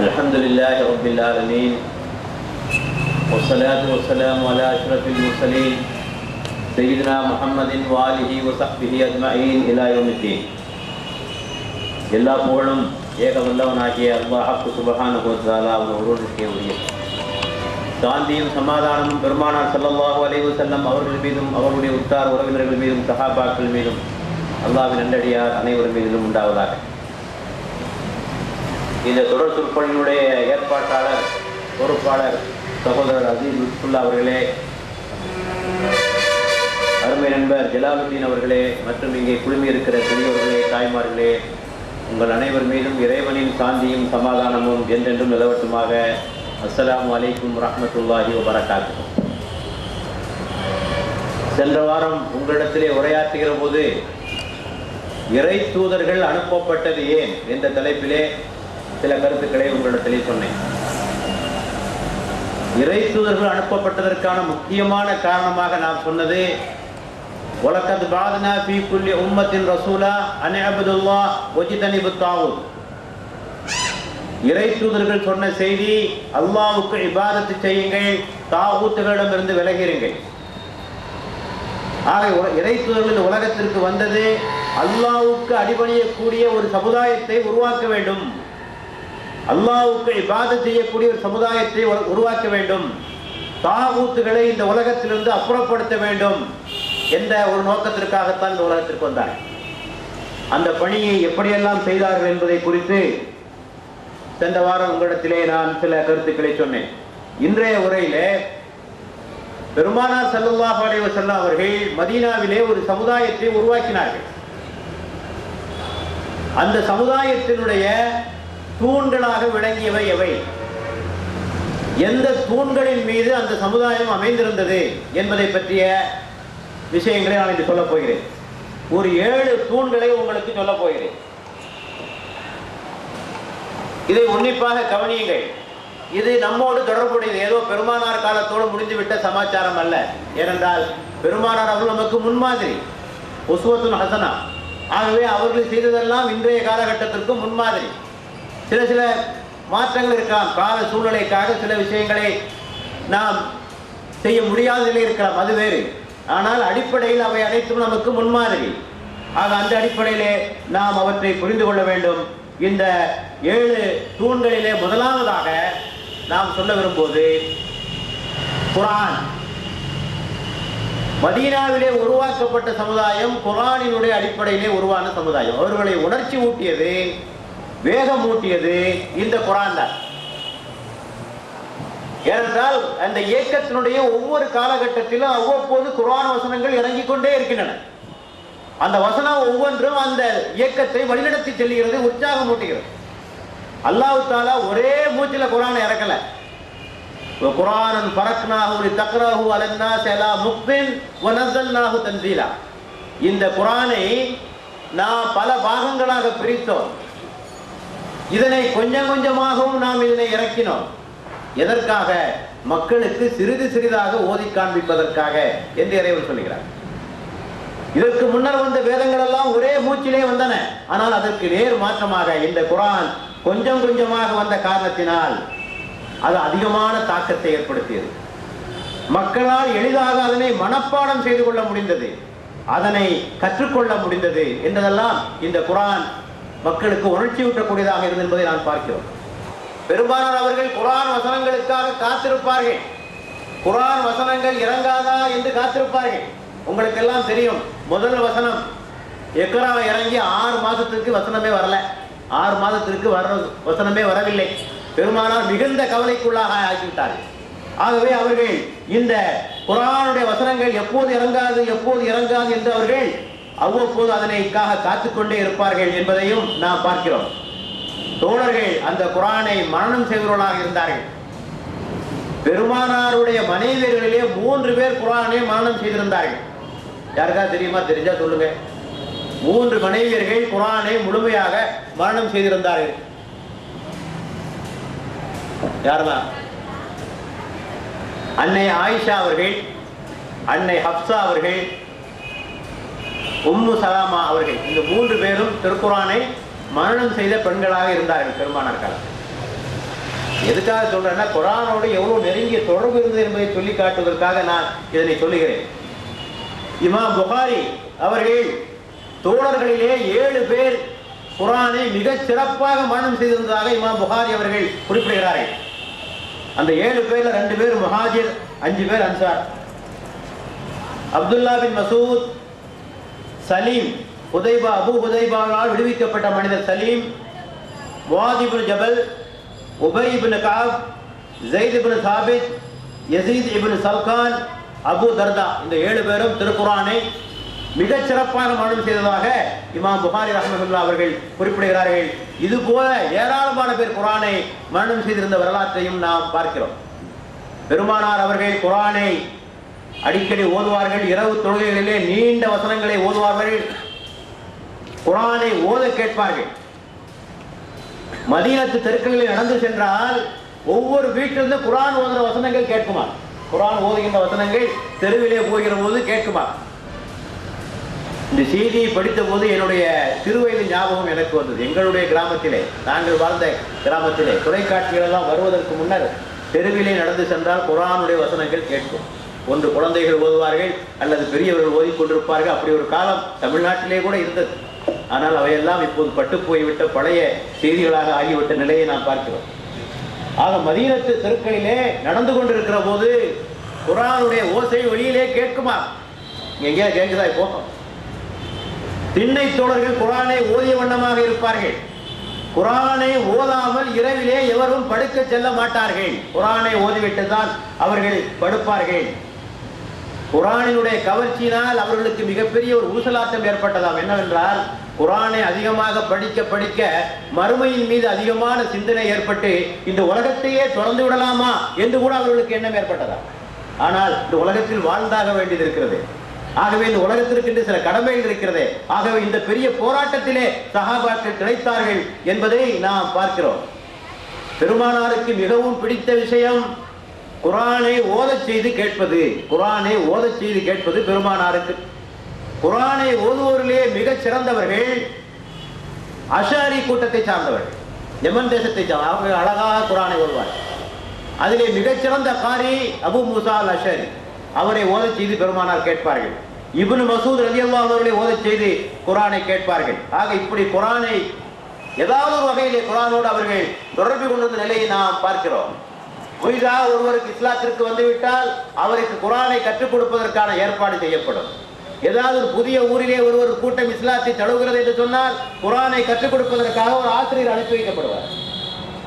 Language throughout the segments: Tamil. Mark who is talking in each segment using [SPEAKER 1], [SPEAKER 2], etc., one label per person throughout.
[SPEAKER 1] الحمد لله رب العالمين والصلاة والسلام على أشرف المرسلين سيدنا محمد وآله وصحبه أجمعين إلى يوم الدين. எல்லா புகழும் ஏகவல்லவனாகிய அல்லாஹ் சுப்ஹானஹு வ தஆலா அவர்களுடைய உரியது. சாந்தியும் சமாதானமும் பெருமானார் ஸல்லல்லாஹு அலைஹி வஸல்லம் அவர்கள் மீதும் அவர்களுடைய உற்றார் உறவினர்கள் மீதும் சஹாபாக்கள் மீதும் அல்லாஹ்வின் நல்லடியார் அனைவரும் மீதும் உண்டாவதாக. இந்த தொடர் சொற்பொழிவுடைய ஏற்பாட்டாளர் பொறுப்பாளர் சகோதரர் அசீஸ் லுத்ஃபுல்லா அவர்களே, அருமை நண்பர் ஜலாலுத்தீன் அவர்களே மற்றும் இங்கே குழுமியிருக்கிற பெரியவர்களே, தாய்மார்களே, உங்கள் அனைவர் மீதும் இறைவனின் சாந்தியும் சமாதானமும் என்றென்றும் நிலவட்டுமாக. அஸ்ஸலாமு அலைக்கும் வரஹ்மத்துல்லாஹி வபரகாத்துஹு. சென்ற வாரம் உங்களிடத்திலே உரையாற்றுகிற போது இறை தூதர்கள் அனுப்பப்பட்டது ஏன் என்ற தலைப்பிலே சில கருத்துக்களை உங்களிடத்திலே சொன்னேன். இறை தூதர்கள் அனுப்பப்பட்டதற்கான முக்கியமான காரணமாக நாம் சொன்னது, வலக்கத் பஅத்னா ஃபீ குல்லி உம்மத்தின் ரசூலா அன் இஅ்புதுல்லாஹ் வஜ்தனிபுத் தாகூத். இறை தூதர்கள் சொன்ன செய்தி, அல்லாஹ்வுக்கு இபாதத்து செய்யுங்கள், தாகூத்துகளிடமிருந்து விலகிருங்கள். ஆக இறை தூதர்கள் உலகத்திற்கு வந்தது அல்லாஹ்வுக்கு அடிபணியக்கூடிய ஒரு சமுதாயத்தை உருவாக்க வேண்டும், அல்லாஹ்வுக்கு இபாதத் செய்யக்கூடிய ஒரு சமுதாயத்தை உருவாக்க வேண்டும், தாகூத்துகளை இந்த உலகத்திலிருந்து அப்புறப்படுத்த வேண்டும் என்ற ஒரு நோக்கத்திற்காகத்தான் இந்த உலகத்திற்கு வந்தார். அந்த பணியை எப்படியெல்லாம் செய்தார்கள் என்பதை குறித்து சென்ற வாரம் உங்களிடத்திலே நான் சில கருத்துக்களை சொன்னேன். இன்றைய உரையிலே பெருமானார் ஸல்லல்லாஹு அலைஹி வஸல்லம் அவர்கள் மதீனாவிலே ஒரு சமுதாயத்தை உருவாக்கினார்கள். அந்த சமுதாயத்தினுடைய தூண்களாக விளங்கியவை எவை, எந்த தூண்களின் மீது அந்த சமுதாயம் அமைந்திருந்தது என்பதை பற்றிய விஷயங்களை நான் இன்று சொல்லப் போகிறேன். ஒரு 7 தூண்களை உங்களுக்கு சொல்லப் போகிறேன். இதை உன்னிப்பாக கவனியுங்கள். இது நம்மோடு தொடர்புடையது, ஏதோ பெருமானார் காலத்தோடு முடிந்துவிட்ட சமாச்சாரம் அல்ல. ஏனென்றால் பெருமானார் அவர்கள் நமக்கு முன்மாதிரி, உஸ்வத்துன் ஹசனா. ஆகவே அவர்கள் செய்ததெல்லாம் இன்றைய காலகட்டத்திற்கும் முன்மாதிரி. சில மாற்றங்கள் இருக்கலாம், கால சூழ்நிலைக்காக சில விஷயங்களை நாம் செய்ய முடியாத நிலை இருக்கலாம், அது வேறு. ஆனால் அடிப்படையில் அவை அனைத்தும் நமக்கு முன்மாதிரி. ஆக அந்த அடிப்படையிலே நாம் அவற்றை புரிந்து கொள்ள வேண்டும். இந்த 7 தூண்களிலே முதலாவதாக நாம் சொல்ல விரும்புவது குர்ஆன். மதீனாவிலே உருவாக்கப்பட்ட சமுதாயம் குர்ஆனினுடைய அடிப்படையிலே உருவான சமுதாயம். அவர்களை உணர்ச்சி ஊட்டியது, வேகம் ஊட்டியது இந்த குர்ஆன் தான். ஏனென்றால் அந்த இயக்கத்தினுடைய ஒவ்வொரு காலகட்டத்திலும் அவ்வப்போது குர்ஆன் வசனங்கள் இறங்கிக் கொண்டே இருக்கின்றன. அந்த வசனம் ஒவ்வொன்றும் அந்த இயக்கத்தை வழிநடத்தி செல்கிறது, உற்சாகம் ஊட்டுகிறது. அல்லாஹ் தஆலா ஒரே மூச்சில் குர்ஆனை இறக்கல. குர்ஆனன் ஃபரக்னாஹு லிதக்ரஹு அலன்னாஸி அலா முக்தின் வ நஸல்னாஹு தன்ஸீலா. இந்த குர்ஆனை நாம் பல பாகங்களாக பிரித்தோம், இதனை கொஞ்சம் கொஞ்சமாகவும் நாம் இதனை இறக்கினோம். எதற்காக? மக்களுக்கு சிறிது சிறிதாக ஓதி காண்பிப்பதற்காக என்று இறைவன் சொல்கிறார். இதற்கு முன்னர் வந்த வேதங்கள் எல்லாம் ஒரே மூச்சிலே வந்தன. ஆனால் அதற்கு நேர் மாற்றமாக இந்த குர்ஆன் கொஞ்சம் கொஞ்சமாக வந்த காரணத்தினால் அது அதிகமான தாக்கத்தை ஏற்படுத்தியது. மக்களால் எளிதாக அதனை மனப்பாடம் செய்து கொள்ள முடிந்தது, அதனை கற்றுக்கொள்ள முடிந்தது என்பதெல்லாம் இந்த குர்ஆன் மக்களுக்கு உணர்ச்சி ஊட்டக்கூடியதாக இருந்தது என்பதை நான் பார்க்கிறோம். பெரும்பாலான அவர்கள் குர்ஆன் வசனங்களுக்காக காத்திருப்பார்கள், குர்ஆன் வசனங்கள் இறங்காதா என்று காத்திருப்பார்கள். உங்களுக்கெல்லாம் தெரியும், முதல் வசனம் இக்ரா இறங்கி 6 மாதத்திற்கு வசனமே வரல, 6 மாதத்திற்கு வசனமே வரவில்லை. பெருமானார் மிகுந்த கவலைக்குள்ளாக ஆகிவிட்டார்கள். ஆகவே அவர்கள் இந்த குர்ஆனுடைய வசனங்கள் எப்போது இறங்காது என்று அவர்கள் அவ்வப்போது அதனைக்காக காத்துக்கொண்டே இருப்பார்கள் என்பதையும் நாம் பார்க்கிறோம். தோழர்கள் அந்த குர்ஆனை மனனம் செய்தவர்களாக இருந்தார்கள். பெருமானாருடைய மனைவியர்களிலே 3 பேர் குர்ஆனை மனனம் செய்திருந்தார்கள். யாருக்கா தெரியுமா? தெரிஞ்சா சொல்லுங்க. 3 மனைவியர்கள் குர்ஆனை முழுமையாக மனனம் செய்திருந்தார்கள். யாரெல்லாம்? அன்னை ஆயிஷா அவர்கள், அன்னை ஹப்சா அவர்கள், உம்மு சலாமா அவர்கள். இந்த 3 பேரும் திருக்குர்ஆனை மனனம் செய்த பெண்களாக இருந்தார்கள் பெருமானார் காலத்தில். எதுக்காக சொல்றேன்னா, குர்ஆனோடு எவ்வளவு நெருங்கிய தொடர்பு இருந்தது என்பதை சொல்லி காட்டுவதற்காக நான் இதனை சொல்லுகிறேன். இமாம் புகாரி அவர்கள் தோழர்களிலே 7 பேர் குர்ஆனை மிகச் சிறப்பாக மனனம் செய்திருந்ததாக இமாம் புகாரி அவர்கள் குறிப்பிடுகிறார்கள். அந்த 7 பேர்ல 2 பேர் முஹாஜிர், 5 பேர் அன்சார். அப்துல்லா பின் மசூத், சலீம், அபு ஹுதைபாவால் விடுவிக்கப்பட்ட மனிதர் சலீம், முஆத் இப்னு ஜபல், உபை இப்னு கஅப், ஸைத் இப்னு சாபித், யஸீத் இப்னு சல்கான், அபு தர்தா, இந்த 7 பேரும் திருக்குர்ஆனை மிகச் சிறப்பாக மனனம் செய்ததாக இமாம் புகாரி ரஹ்மத்துல்லாஹி அவர்கள் குறிப்பிடுகிறார்கள். இது போல ஏராளமான பேர் குர்ஆனை மனனம் செய்திருந்த வரலாற்றையும் நாம் பார்க்கிறோம். பெருமானார் அவர்கள் குர்ஆனை அடிக்கடி ஓதுவார்கள். இரவு தொழுகைகளிலே நீண்ட வசனங்களை ஓதுவார்கள். குர்ஆனை ஓத கேட்பார்கள். மதீனத்து தெருக்களில் நடந்து சென்றால் ஒவ்வொரு வீட்டிலிருந்து குர்ஆன் ஓதுகிற வசனங்கள் கேட்குமா? குர்ஆன் ஓதுகின்ற வசனங்கள் தெருவிலே போகிற போது கேட்குமா? இந்த செய்தியை படித்த போது என்னுடைய சிறுவயது ஞாபகம் எனக்கு வந்தது. எங்களுடைய கிராமத்திலே, நாங்கள் வாழ்ந்த கிராமத்திலே தொலைக்காட்சிகள் எல்லாம் வருவதற்கு முன்னர் தெருவிலே நடந்து சென்றால் குர்ஆனுடைய வசனங்கள் கேட்கும். ஒன்று குழந்தைகள் ஓதுவார்கள் அல்லது பெரியவர்கள் ஓதிக்கொண்டிருப்பார்கள். அப்படி ஒரு காலம் தமிழ்நாட்டிலே கூட இருந்தது. ஆனால் அவையெல்லாம் இப்போது பட்டு போய்விட்ட பழைய செய்திகளாக ஆகிவிட்ட நிலையை நாம் பார்க்கிறோம். ஆக மதீனத்து தெருக்களிலே நடந்து கொண்டிருக்கிற போது குர்ஆனுடைய ஓசை வெளியிலே கேட்குமா? எங்கேயா கேட்குதா? இப்போ திண்ணை தோழர்கள் குர்ஆனை ஓதிய வண்ணமாக இருப்பார்கள். குர்ஆனை ஓதாமல் இரவிலே எவரும் படுக்க செல்ல மாட்டார்கள். குர்ஆனை ஓதிவிட்டு தான் அவர்கள் படுப்பார்கள். குர்ஆனினுடைய கவர்ச்சியினால் அவர்களுக்கு மிகப்பெரிய ஒரு ஊசலாட்டம் ஏற்பட்டதாம். என்னவென்றால், குர்ஆனை அதிகமாக படிக்க படிக்க மறுமையின் மீது அதிகமான சிந்தனை ஏற்பட்டு இந்த உலகத்தையே தொடர்ந்து விடலாமா என்று கூட அவர்களுக்கு எண்ணம் ஏற்பட்டதாம். ஆனால் இந்த உலகத்தில் வாழ்ந்தாக வேண்டியது இருக்கிறது. ஆகவே இந்த உலகத்திற்கு சில கடமைகள் இருக்கிறது. ஆகவே இந்த பெரிய போராட்டத்திலே சஹாபாக்கள் கிடைத்தார்கள் என்பதை நாம் பார்க்கிறோம். பெருமானாருக்கு மிகவும் பிடித்த விஷயம் குர்ஆனை ஓதச் செய்து கேட்பது. குர்ஆனை ஓதச் செய்து கேட்பது பெருமானாருக்கு. குர்ஆனை ஓதுவோரிலே மிகச் சிறந்தவர்கள் அஷாரி கூட்டத்தை சார்ந்தவர்கள், யமன் தேசத்தை சார்ந்த. அவங்க அழகாக குர்ஆனை ஓதுவார். அதிலே மிகச்சிறந்த காரி அபு மூசா அல் அஷரி, அவரை ஓதச் செய்து பெருமானார் கேட்பார்கள். இப்னு மசூத் ரலியல்லாஹு அன்ஹு அவர்களை ஓதச் செய்து குர்ஆனை கேட்பார்கள். ஆக இப்படி குர்ஆனை ஏதாவது ஒரு வகையிலே குர்ஆனோடு அவர்கள் தொடர்பு கொண்டிருந்த நிலையை நாம் பார்க்கிறோம். புதிதாக ஒருவருக்கு இஸ்லாத்திற்கு வந்துவிட்டால் அவருக்கு குர்ஆனை கற்றுக் கொடுப்பதற்கான ஏற்பாடு செய்யப்படும். ஏதாவது ஒரு புதிய ஊரிலே ஒருவர் கூட்டம் இஸ்லாத்தை தழுவுகிறது என்று சொன்னால் குர்ஆனை கற்றுக் கொடுப்பதற்காக ஒரு ஆசிரியர் அனுப்பி வைக்கப்படுவார்.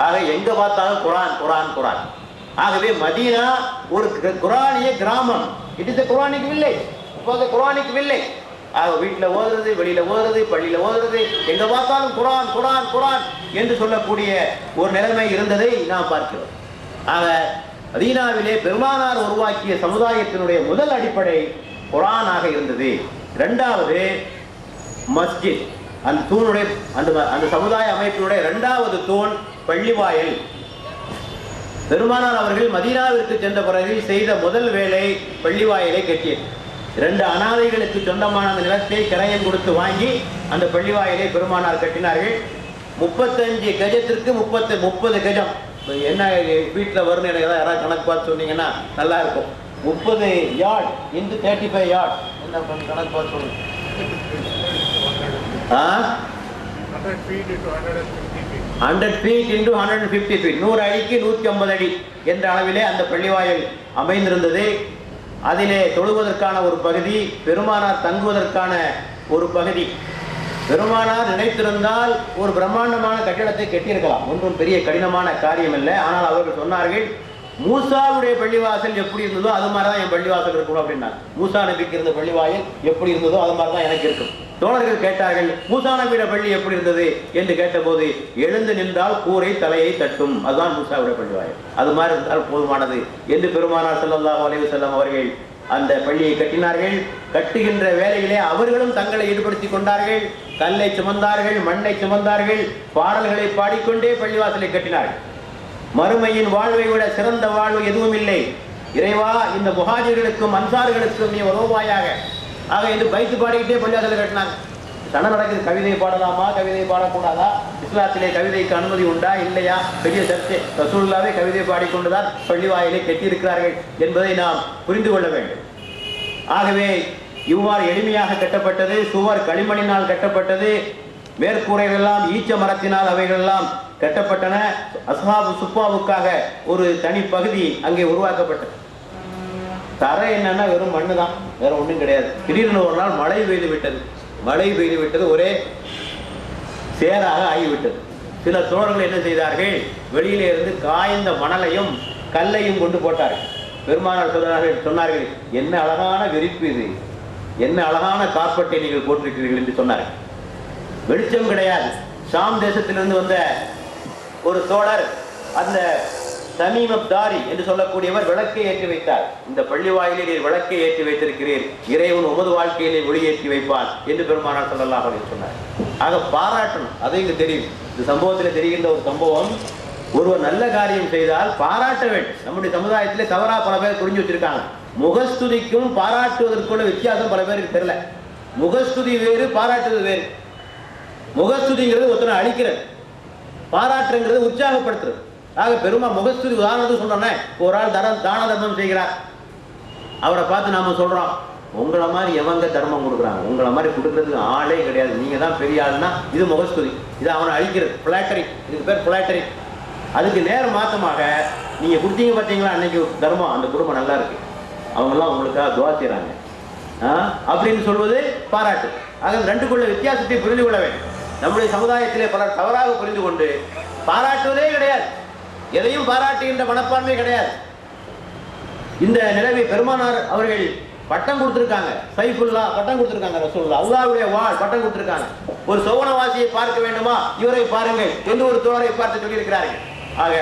[SPEAKER 1] ஆக எங்க பார்த்தாலும் குர்ஆன் குர்ஆன் குர்ஆன். ஆகவே மதீனா ஒரு குர்ஆனிய கிராமம். It is a Quranic village. இப்போது குர்ஆனிக் village. ஆக வீட்டில் ஓதுறது, வெளியில ஓதுறது, பள்ளியில ஓதுறது, எங்க பார்த்தாலும் குர்ஆன் குர்ஆன் குர்ஆன் என்று சொல்லக்கூடிய ஒரு நிலைமை இருந்ததை நாம் பார்க்கிறோம். ஆக மதீனாவிலே பெருமானார் உருவாக்கிய சமுதாயத்தினுடைய முதல் அடிப்படை குர்ஆனாக இருந்தது. இரண்டாவது மஸ்ஜித். அந்த தூணுடைய அந்த சமுதாய அமைப்பினுடைய இரண்டாவது தூண் பள்ளிவாயல். பெருமானார் அவர்கள் மதீனாவிற்கு சென்ற பிறகு செய்த முதல் வேலை பள்ளிவாயலை கட்டியது. 2 அனாதைகளுக்கு சொந்தமான அந்த நிலத்தை கிரயம் கொடுத்து வாங்கி அந்த பள்ளிவாயலை பெருமானார் கட்டினார்கள். 35 கஜத்திற்கு 30 கஜம். என்ன வீட்டில் வரும்னு எனக்கு யாராவது கணக்கு பார்த்து சொன்னீங்கன்னா நல்லா இருக்கும். 30 யார்ட் இன்டு 35 யார்ட். என்ன கணக்கு பார்த்து சொல்லுங்க. 100 feet into 150 feet. 100 அடிக்கு 150 அடி என்ற அளவிலே அந்த பள்ளிவாயல் அமைந்திருந்தது. அதிலே தொழுவதற்கான ஒரு பகுதி, பெருமானார் தங்குவதற்கான ஒரு பகுதி. பெருமானார் நினைத்திருந்தால் ஒரு பிரம்மாண்டமான கட்டிடத்தை கட்டியிருக்கலாம். ஒன்றும் பெரிய கடினமான காரியம் இல்லை. ஆனால் அவர்கள் சொன்னார்கள், மூசாவுடைய பள்ளிவாசல் எப்படி இருந்ததோ அது மாதிரி தான் என் பள்ளிவாசல் இருக்கணும் அப்படின்னாங்க. மூசா நபிக்கு இருந்த பள்ளிவாயல் எப்படி இருந்ததோ அது மாதிரி தான் எனக்கு இருக்கும். தோழர்கள் கேட்டார்கள், மூசா நபியோட பள்ளி எப்படி இருந்தது என்று கேட்டபோது, எழுந்து நின்றால் கூரை தலையை தட்டும், அதுதான் மூசாவுடைய பள்ளிவாயல், அது மாதிரி இருந்தால் போதுமானது என்று பெருமானார் ஸல்லல்லாஹு அலைஹி வஸல்லம் அவர்கள் அந்த பள்ளியை கட்டினார்கள். கட்டுகின்ற வேலையிலே அவர்களும் தங்களை ஈடுபடுத்திக் கொண்டார்கள். கல்லை சுமந்தார்கள், மண்ணை சுமந்தார்கள், பாடல்களை பாடிக்கொண்டே பள்ளிவாசலை கட்டினார்கள். மறுமையின் வாழ்வை விட சிறந்த வாழ்வு எதுவும் இல்லை. இறைவா, இந்த முஹாஜிர்களுக்கும் அன்சார்களுக்கும் நீ உதவுவாயாக. ஆக இந்த பைத்து பாடிக்கிட்டே பள்ளிவாசலை கட்டினாங்க. சண்டை நடக்குது. கவிதை பாடலாமா, கவிதை பாடக்கூடாதா, இஸ்லாத்திலே கவிதைக்கு அனுமதி உண்டா இல்லையா, பெரிய சர்ச்சை. ரசூலுல்லாஹ்வே கவிதை பாடிக்கொண்டுதான் பள்ளிவாயிலை கட்டியிருக்கிறார்கள் என்பதை நாம் புரிந்து கொள்ள வேண்டும். ஆகவே இவ்வாறு எளிமையாக கட்டப்பட்டது. சுவர் களிமண்ணினால் கட்டப்பட்டது. மேற்கூரைகள் எல்லாம் ஈச்ச மரத்தினால் அவைகள் எல்லாம் கட்டப்பட்டன. அஸ்ஹாபு சுப்பாவுக்காக ஒரு தனி பகுதி அங்கே உருவாக்கப்பட்டது. தரை என்னன்னா வெறும் மண்ணு தான், வேற ஒன்றும் கிடையாது. திடீர்னு ஒரு நாள் மழை பெய்து விட்டது. மழை பெய்து விட்டது, ஒரே சேராக ஆகிவிட்டது. சில தோழர்கள் என்ன செய்தார்கள், வெளியிலே இருந்து காய்ந்த மணலையும் கல்லையும் கொண்டு போட்டார்கள். பெருமானார் சொன்னார்கள், என்ன அழகான விரிப்பு இது, என்ன அழகான கார்பெட்டை நீங்கள் போட்டிருக்கிறீர்கள் என்று சொன்னார்கள். வெளிச்சம் கிடையாது. ஷாம் தேசத்திலிருந்து வந்த ஒரு தோழர், அந்த தமீமப்தாரி என்று சொல்லக்கூடியவர் விளக்கை ஏற்றி வைத்தார். இந்த பள்ளி வாயிலே நீர் விளக்கை ஏற்றி வைத்திருக்கிறீர், இறைவன் உமது வாழ்க்கையிலே ஒளியேற்றி வைப்பான் என்று பெருமானார் ஸல்லல்லாஹு அலைஹி வஸல்லம் சொன்னார். ஆக பாராட்டணும். அது இங்கு தெரியும். இந்த சம்பவத்தில் தெரிகின்ற ஒரு சம்பவம், ஒருவர் நல்ல காரியம் செய்தால் பாராட்ட வேண்டும். நம்முடைய சமுதாயத்திலே தவறா பல பேர் புரிஞ்சு வச்சிருக்காங்க. முகஸ்துதிக்கும் பாராட்டுவதற்குள்ள வித்தியாசம் பல பேருக்கு தெரியல. முகஸ்துதி வேறு, பாராட்டுவது வேறு. முகஸ்துதிங்கிறது ஒருத்தனை அழிக்கிறது, பாராட்டுங்கிறது உற்சாகப்படுத்துறது. ஆக பெருமா முகஸ்துதி உதாரணத்துக்கு சொல்றோன்னே, ஒரு ஆள் தான தர்மம் செய்கிறார், அவரை பார்த்து நாம சொல்றோம், உங்களை மாதிரி எவங்க தர்மம் கொடுக்குறாங்க, உங்களை மாதிரி கொடுக்கறதுக்கு ஆளே கிடையாது, நீங்க தான் பெரிய ஆளுன்னா இது முகஸ்துதி. இது அவனை அழிக்கிறது, பிளாட்டரி. இதுக்கு பேர் பிளாட்டரி. அதுக்கு நேர மாற்றமாக நீங்க கொடுத்தீங்க பார்த்தீங்களா அன்னைக்கு தர்மம், அந்த குடும்பம் நல்லா இருக்கு, அவங்கெல்லாம் உங்களுக்காக துவா செய்றாங்க அப்படின்னு சொல்வது பாராட்டு. ஆக ரெண்டுக்குள்ள வித்தியாசத்தை புரிந்து கொள்ள வேண்டும். நம்முடைய சமுதாயத்திலே பலர் தவறாக புரிந்து கொண்டு பாராட்டுவதே கிடையாது, எதையும் பாராட்டுகின்ற மனப்பான்மை கிடையாது. இந்த நிலைமை பெருமானார் அவர்கள் பட்டம் கொடுத்திருக்காங்க. சைஃபுல்லா பட்டம் கொடுத்திருக்காங்க. ரசூலுல்லாஹ் அல்லாஹ்வுடைய வாள் பட்டம் கொடுத்திருக்காங்க. ஒரு சோவனவாசியை பார்க்க வேண்டுமா, இவரை பாருங்கள் என்று ஒரு தோழரை பார்த்து சொல்லியிருக்கிறார்கள். ஆக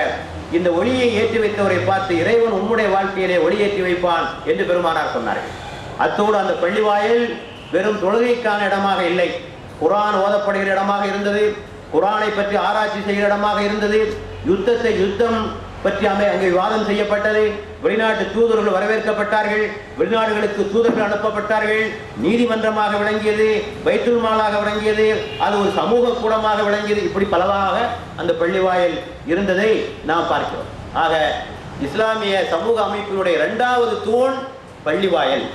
[SPEAKER 1] இந்த ஒளியை ஏற்றி வைத்தவரை பார்த்து இறைவன் உம்முடைய வாழ்க்கையிலே ஒளியேற்றி வைப்பான் என்று பெருமானார் சொன்னார்கள். அத்தோடு அந்த பள்ளிவாயில் வெறும் தொழுகைக்கான இடமாக இல்லை, குர்ஆன் ஓதப்படுகிற இடமாக இருந்தது, குர்ஆனை பற்றி ஆராய்ச்சி செய்கிற இடமாக இருந்தது, யுத்தம் பற்றி அங்கே விவாதம் செய்யப்பட்டது, வெளிநாட்டு தூதர்கள் வரவேற்கப்பட்டார்கள், வெளிநாடுகளுக்கு தூதர்கள் அனுப்பப்பட்டார்கள், நீதிமன்றமாக விளங்கியது, பைத்துல் மாலாக விளங்கியது, அது ஒரு சமூக கூடமாக விளங்கியது. இப்படி பலவாக அந்த பள்ளிவாயில் இருந்ததை நாம் பார்க்கிறோம். ஆக இஸ்லாமிய சமூக அமைப்பினுடைய இரண்டாவது தூண் பள்ளிவாயல்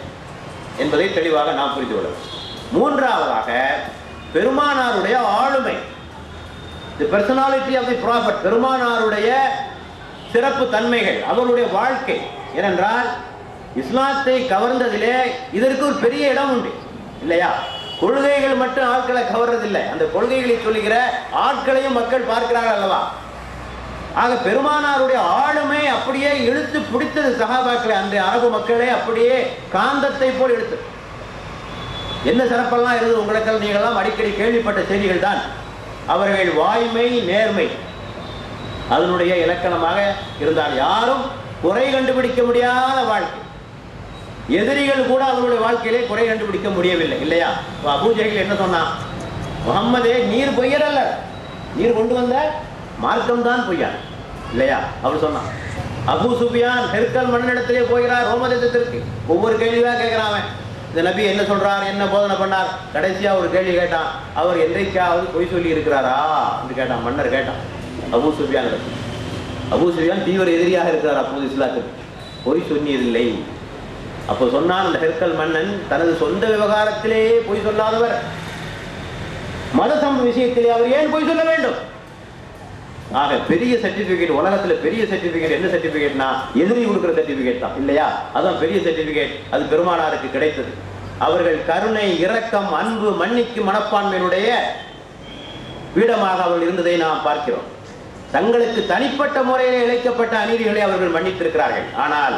[SPEAKER 1] என்பதை தெளிவாக நாம் புரிந்து கொள்ளலாம். மூன்றாவதாக பெருமானாருடைய ஆளுமை, the personality of the prophet, பெருமானாருடைய சிறப்பு தன்மைகள், அவருடைய வாழ்க்கை. ஏனென்றால் இஸ்லாத்தை கவர்ந்ததிலே இதற்கு ஒரு பெரிய இடம் உண்டு இல்லையா? கொள்கைகள் மட்டும் ஆட்களை கவர்றதில்லை, அந்த கொள்கைகளை சொல்லுகிற ஆட்களையும் மக்கள் பார்க்கிறார்கள் அல்லவா? ஆக பெருமானாருடைய ஆளுமை அப்படியே இழுத்து பிடித்தது சஹாபாக்களை, அந்த அரபு மக்களே அப்படியே காந்தத்தை போல் இழுத்து. என்ன சிறப்பெல்லாம் இருந்தது உங்களுக்கு, நீங்களாம் அடிக்கடி கேள்விப்பட்ட செய்திகள் தான். அவர்கள் வாய்மை, நேர்மை அதனுடைய இலக்கணமாக இருந்தால் யாரும் குறை கண்டுபிடிக்க முடியாத வாழ்க்கை. எதிரிகள் கூட அவருடைய வாழ்க்கையிலே குறை கண்டுபிடிக்க முடியவில்லை இல்லையா? அபூஜஹில் என்ன சொன்னான், முகம்மதே நீர் பொய்யரல்ல, நீர் கொண்டு வந்த மார்க்கம் தான் பொய்யா இல்லையா அப்படி சொன்னான். அபூ சுஃபியான் ஹெர்கல் மன்னனிடத்திலே போகிறார் ரோம தேசத்திற்கு, ஒவ்வொரு கேள்வியாக கேட்கிறான். இந்த நபி என்ன சொல்றார், என்ன போதனை பண்ணார், கடைசியா ஒரு கேள்வி கேட்டான், அவர் என்றைக்காவது பொய் சொல்லி இருக்கிறாரா என்று கேட்டான். மன்னர் கேட்டான் அபூ சுஃபியான். அபூ சுஃபியான் தீவிர எதிரியாக இருக்கிறார் அப்போது இஸ்லாத்துக்கு, பொய் சொன்னதில்லை. அப்போ சொன்னான் அந்த ஹெர்கல் மன்னன், தனது சொந்த விவகாரத்திலேயே பொய் சொல்லாதவர், மதசம் விஷயத்திலே அவர் ஏன் பொய் சொல்ல வேண்டும்? ஆக பெரிய சர்டிபிகேட், உலகத்துல பெரிய சர்டிபிகேட் என்ன சர்டிபிகேட்னா எதிரி கொடுக்கிற சர்டிபிகேட் தான் இல்லையா? அதான் பெரிய சர்டிபிகேட். அது பெருமானாருக்கு கிடைத்தது. அவர்கள் கருணை, இரக்கம், அன்பு, மன்னிக்கும் மனப்பான்மையினுடைய பீடமாக அவர்கள் இருந்ததை நாம் பார்க்கிறோம். தங்களுக்கு தனிப்பட்ட முறையில் இழைக்கப்பட்ட அநீதிகளை அவர்கள் மன்னித்திருக்கிறார்கள். ஆனால்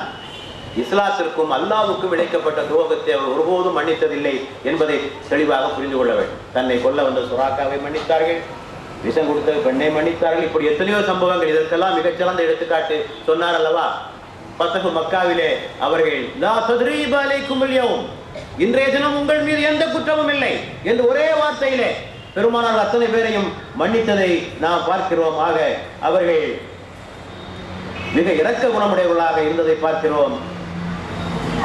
[SPEAKER 1] இஸ்லாத்திற்கும் அல்லாஹ்வுக்கும் இழைக்கப்பட்ட துரோகத்தை அவர் ஒருபோதும் மன்னித்ததில்லை என்பதை தெளிவாக புரிந்து கொள்ள வேண்டும். தன்னை கொல்ல வந்த சுராக்காவை மன்னித்தார்கள், விஷம் கொடுத்த பெண்ணை மன்னித்தார்கள். இப்படி எத்தனையோ சம்பவங்கள், இதற்கெல்லாம் மிகச்சிறந்த எடுத்துக்காட்டு சொன்னார் அல்லவா பத்தகு மக்காவிலே அவர்கள் லா தத்ரீப அலைக்கும் அல்யௌம், இன்றைய தினம் உங்கள் மீது எந்த குற்றமும் இல்லை என்று ஒரே வார்த்தையிலே பெருமானார் அத்தனை பேரையும் மன்னித்ததை நாம் பார்க்கிறோம். ஆக அவர்கள் மிக இரக்க குணமுடையவர்களாக இருந்ததை பார்க்கிறோம்.